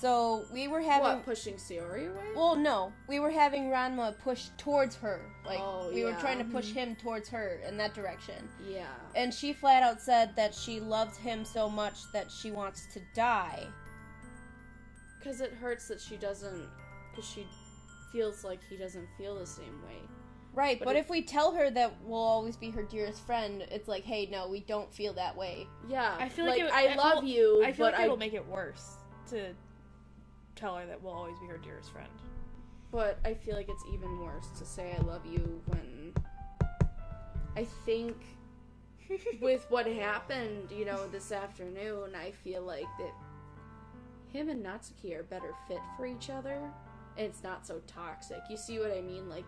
So, we were having... What, pushing Sayori away? Well, no. We were having Ranma push towards her. Like, Oh, we were yeah. trying to push him towards her in that direction. Yeah. And she flat out said that she loves him so much that she wants to die. Because it hurts that she doesn't... Because she feels like he doesn't feel the same way. Right, But but it- if we tell her that we'll always be her dearest friend, it's like, hey, no, we don't feel that way. Yeah. I feel like I love you, I feel but like it'll make it worse to tell her that we'll always be her dearest friend. But I feel like it's even worse to say I love you when I think with what happened, this afternoon, I feel like that him and Natsuki are better fit for each other, and it's not so toxic. You see what I mean? Like,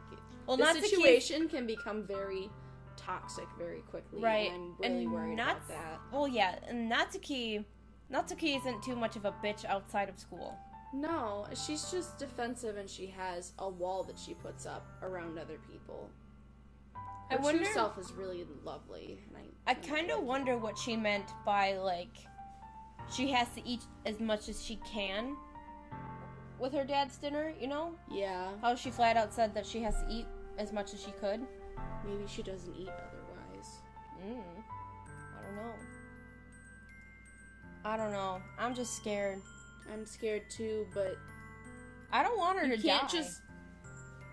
Well, the Natsuki's- situation can become very toxic very quickly, Right, and I'm really and worried about that. Well, yeah, and Natsuki isn't too much of a bitch outside of school. No, she's just defensive, and she has a wall that she puts up around other people. I Her wonder- true self is really lovely. And I kind of wonder what she meant by, like, she has to eat as much as she can with her dad's dinner, you know? Yeah, How she flat out said that she has to eat as much as she could. maybe she doesn't eat otherwise. I don't know. I'm just scared. I'm scared too, but I don't want her you to can't die. just...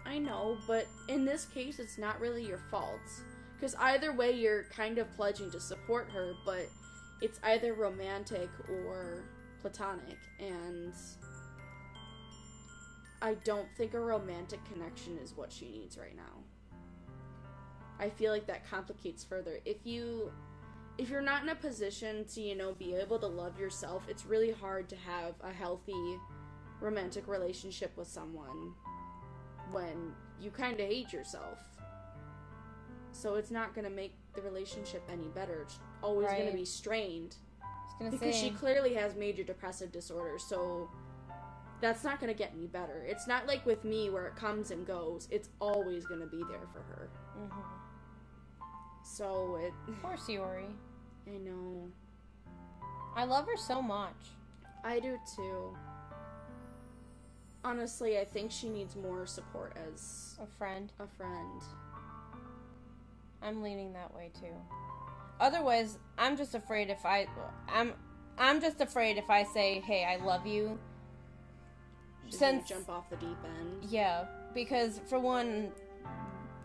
I know, but in this case, it's not really your fault. Because either way, you're kind of pledging to support her, but it's either romantic or platonic, and I don't think a romantic connection is what she needs right now. I feel like that complicates further. If you're not in a position to, be able to love yourself, it's really hard to have a healthy romantic relationship with someone when you kind of hate yourself. So it's not going to make the relationship any better. It's always going Right. to be strained. I was gonna Because say, she clearly has major depressive disorder, so that's not going to get any better. It's not like with me where it comes and goes. It's always going to be there for her. So poor Sayori. I know. I love her so much. I do too. Honestly, I think she needs more support as A friend. a friend. I'm leaning that way too. Otherwise, I'm just afraid if I'm just afraid if I say, "Hey, I love you." She's gonna Since jump off the deep end. yeah, because for one,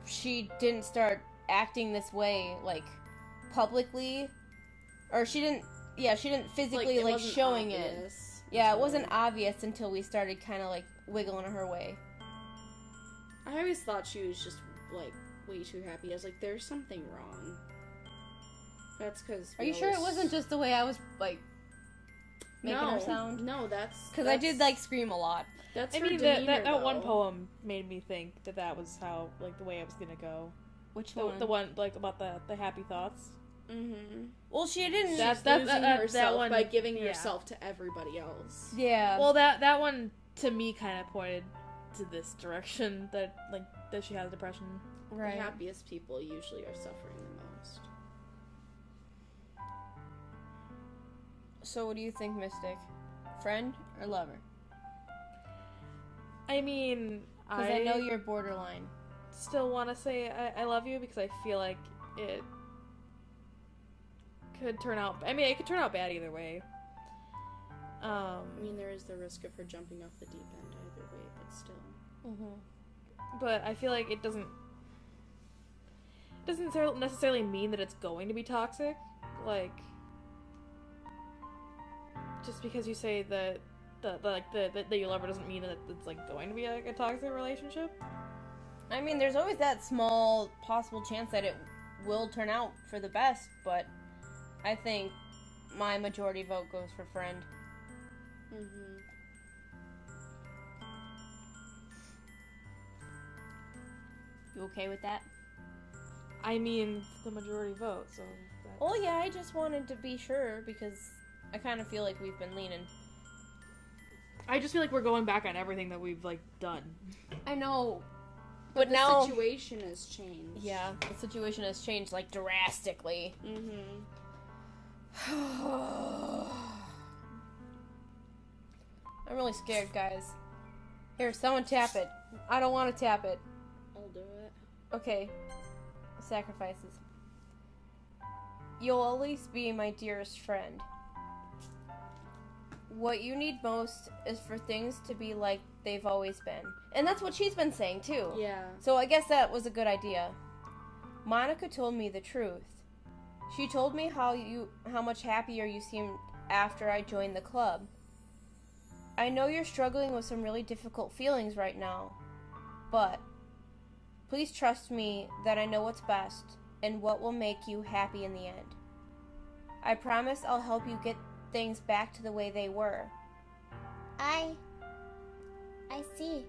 she didn't start acting this way like publicly, or she didn't physically it like wasn't showing obvious. Yeah, it wasn't obvious until we started kind of like wiggling her way. I always thought she was just like way too happy. I was like, there's something wrong. That's because. Are you sure it wasn't just the way I was like making her sound? No, that's because I did like scream a lot. That's I her mean, demeanor, that one though. poem made me think that was how, like, the way I was gonna go. Which The one? one, like, about the happy thoughts. Mm-hmm. Well, she didn't. She's losing herself one, by giving yeah. herself to everybody else. Yeah. Well, that one, to me, kind of pointed to this direction, that she has depression. right. The happiest people usually are suffering the most. So, what do you think, Mystic? Friend or lover? I mean, Because I know you're borderline. still want to say I love you because I feel like it could turn out. I mean, it could turn out bad either way. I mean, there is the risk of her jumping off the deep end either way, but still. But I feel like it doesn't necessarily mean that it's going to be toxic. Like, just because you say that you love her doesn't mean that it's like going to be like a toxic relationship. I mean, there's always that small possible chance that it will turn out for the best, but I think my majority vote goes for friend. Mm-hmm. You okay with that? I mean, the majority vote, so. Well, yeah, I just wanted to be sure because I kind of feel like we've been leaning. I just feel like we're going back on everything that we've like done. I know. But But now, the situation has changed. yeah, the situation has changed like drastically. Mm-hmm. I'm really scared, guys. Here, someone tap it. I don't want to tap it. I'll do it. Okay. Sacrifices. You'll always be my dearest friend. What you need most is for things to be like they've always been. And that's what she's been saying, too. Yeah. So I guess that was a good idea. Monica told me the truth. She told me how much happier you seemed after I joined the club. I know you're struggling with some really difficult feelings right now, but please trust me that I know what's best and what will make you happy in the end. I promise I'll help you get things back to the way they were. I see.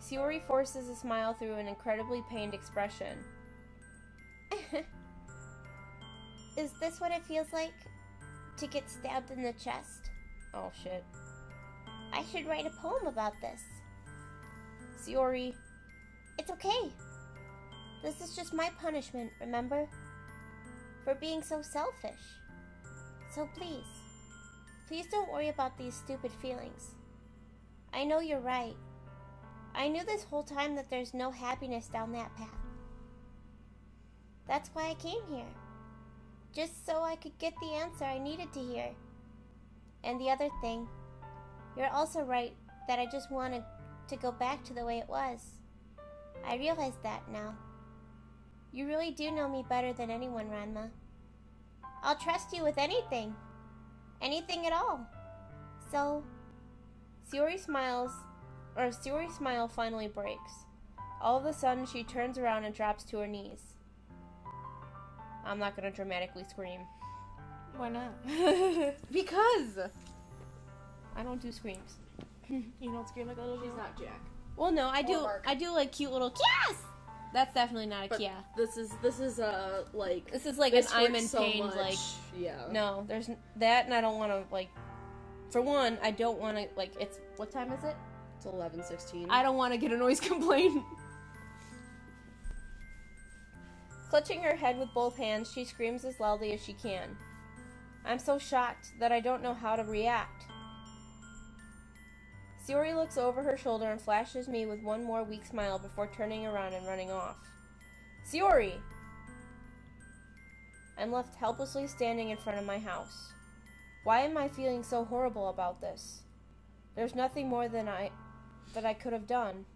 Siori forces a smile through an incredibly pained expression. Is this what it feels like to get stabbed in the chest? Oh shit. I should write a poem about this. Siori, It's okay. This is just my punishment, remember? For being so selfish. So please don't worry about these stupid feelings. I know you're right. I knew this whole time that there's no happiness down that path. That's why I came here. Just so I could get the answer I needed to hear. And the other thing, you're also right that I just wanted to go back to the way it was. I realize that now. You really do know me better than anyone, Ranma. I'll trust you with anything. Anything at all. So, Siori's smile finally breaks. All of a sudden, she turns around and drops to her knees. I'm not gonna dramatically scream. Why not? Because! I don't do screams. You don't scream like a little girl? She's not Jack. Well, no, I do. Mark. I do like cute little kias. That's definitely not a But kia. this is like This is like this an I'm hurts in so pain. much. Like yeah. no, there's that, and I don't want to like. For one, I don't want to like. It's what time is it? It's 11:16. I don't want to get a noise complaint. Clutching her head with both hands, she screams as loudly as she can. I'm so shocked that I don't know how to react. Siori looks over her shoulder and flashes me with one more weak smile before turning around and running off. Siori! I'm left helplessly standing in front of my house. Why am I feeling so horrible about this? There's nothing more that I could have done.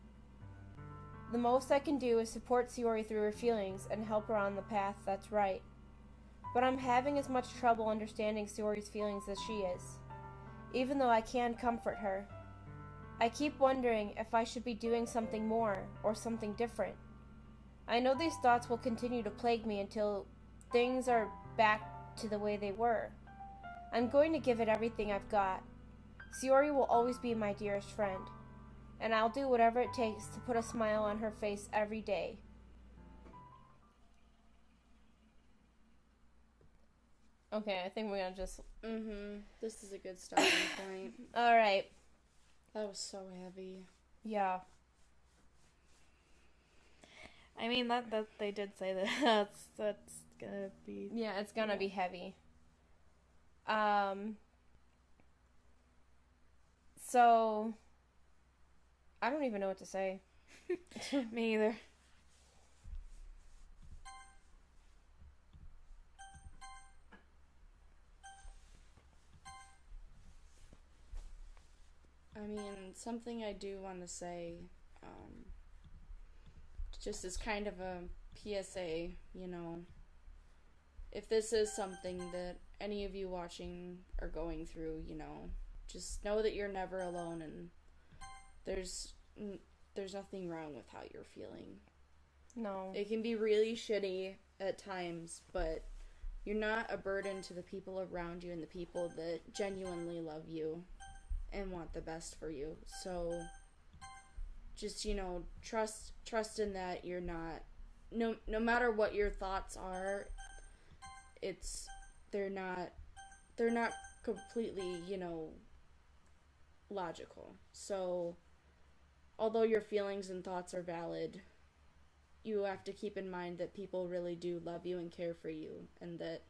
The most I can do is support Siori through her feelings and help her on the path that's right. But I'm having as much trouble understanding Siori's feelings as she is. even though I can comfort her. I keep wondering if I should be doing something more or something different. I know these thoughts will continue to plague me until things are back to the way they were. I'm going to give it everything I've got. Sayori will always be my dearest friend, and I'll do whatever it takes to put a smile on her face every day. Okay, I think we're gonna just... This is a good starting point. Alright. That was so heavy. Yeah. I mean, that they did say that that's gonna be... Yeah, it's gonna be heavy. So... I don't even know what to say. Me either. I mean, something I do want to say, just as kind of a PSA, you know, if this is something that any of you watching are going through, you know, just know that you're never alone, and there's nothing wrong with how you're feeling. No. It can be really shitty at times, but you're not a burden to the people around you and the people that genuinely love you and want the best for you. So just, you know, trust in that you're not, no matter what your thoughts are, they're not completely, you know, logical. So although your feelings and thoughts are valid, you have to keep in mind that people really do love you and care for you, and that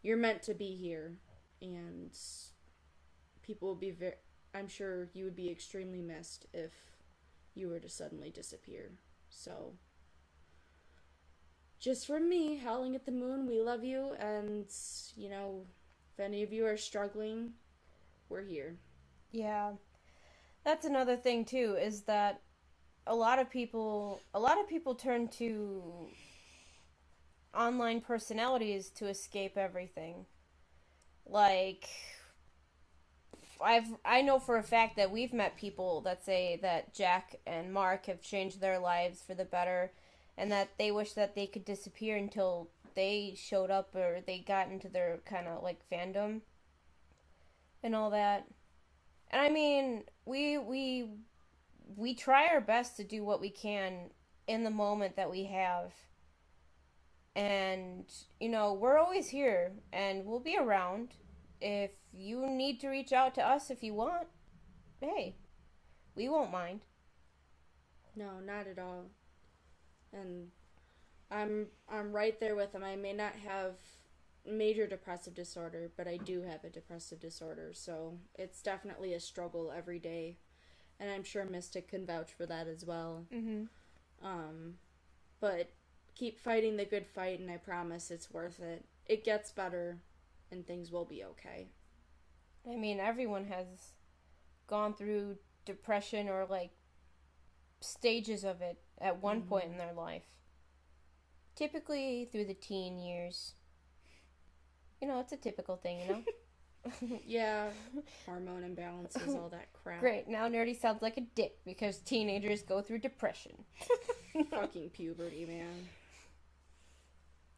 you're meant to be here, and people will be I'm sure you would be extremely missed if you were to suddenly disappear. So, just from me, Howling at the Moon, we love you, and, you know, if any of you are struggling, we're here. Yeah. That's another thing, too, is that a lot of people turn to online personalities to escape everything. Like, I know for a fact that we've met people that say that Jack and Mark have changed their lives for the better, and that they wish that they could disappear until they showed up or they got into their kind of like fandom and all that. And I mean, we try our best to do what we can in the moment that we have. And, you know, we're always here and we'll be around. If you need to reach out to us if you want, hey, we won't mind. No, not at all. And I'm right there with them. I may not have major depressive disorder, but I do have a depressive disorder, so it's definitely a struggle every day. And I'm sure Mystic can vouch for that as well. But keep fighting the good fight, and I promise it's worth it. It gets better, and things will be okay. I mean, everyone has gone through depression or, like, stages of it at one point in their life. Typically through the teen years. You know, it's a typical thing, you know? Yeah, hormone imbalances, all that crap. Great, now Nerdy sounds like a dick because teenagers go through depression. Fucking puberty, man.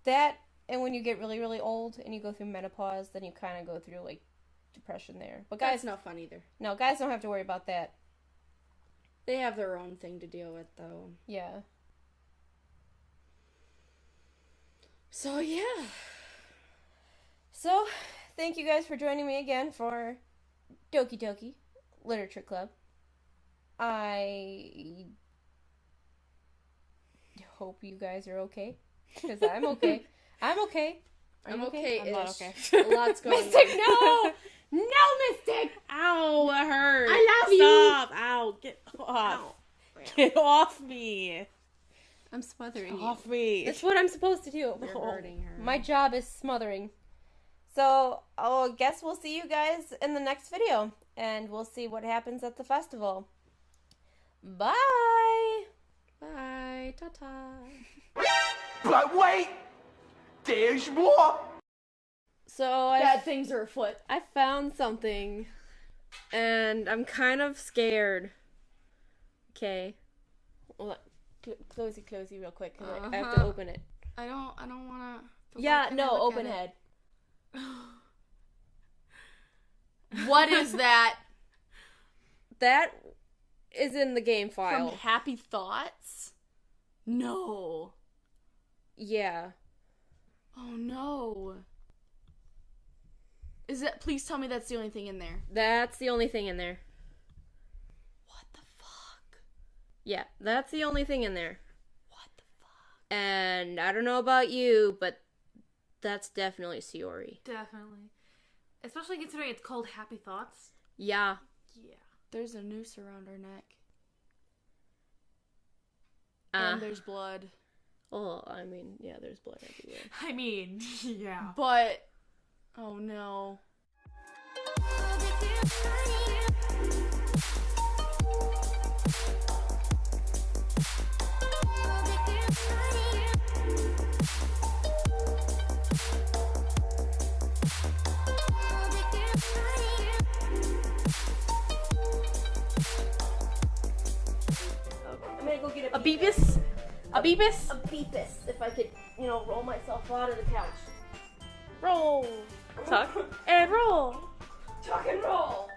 That, and when you get really, really old and you go through menopause, then you kind of go through, like, depression there. But guys, that's no fun either. No, guys don't have to worry about that. They have their own thing to deal with, though. Yeah. So, yeah. So, thank you guys for joining me again for Doki Doki Literature Club. I hope you guys are okay. Because I'm okay. I'm okay. I'm okay. I'm not okay. A lot's going on. Mystic, no! No, Mystic! Ow, that hurt. I love Stop. Ow, get off. Ow. Get off me. I'm smothering you. Off me. That's what I'm supposed to do. You're hurting her. My job is smothering. So, I guess we'll see you guys in the next video. And we'll see what happens at the festival. Bye! Bye. Ta-ta. But wait! There's more! So, Bad things are afoot. I found something And I'm kind of scared. Okay. Well, closey real quick, because I have to open it. I don't wanna... Yeah, no, open head. What is that? That is in the game file. From Happy Thoughts? No. Yeah. Oh no. Please tell me that's the only thing in there. That's the only thing in there. What the fuck? Yeah, that's the only thing in there. What the fuck? And I don't know about you, but that's definitely Shiori. Definitely. Especially considering it's called Happy Thoughts. Yeah. Yeah. There's a noose around her neck. And there's blood. Oh, I mean, yeah, there's blood everywhere. I mean, yeah. But... Oh no. I'm gonna go get A Beebus? A Beebus? A Beepus, if I could, roll myself out of the couch. Roll. Tuck and roll. Tuck and roll.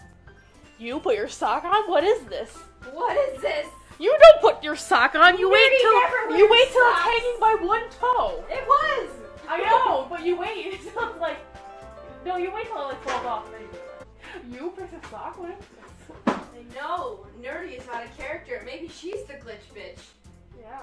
You put your sock on? What is this? What is this? You don't put your sock on. You wait Nerdy till never you wears wait till it's socks. hanging by one toe. It was. I know, but you wait. It sounds like no. You wait till it like falls off. Then you do it. You pick a sock. What is this? I know. Nerdy is not a character. Maybe she's the glitch bitch. Yeah.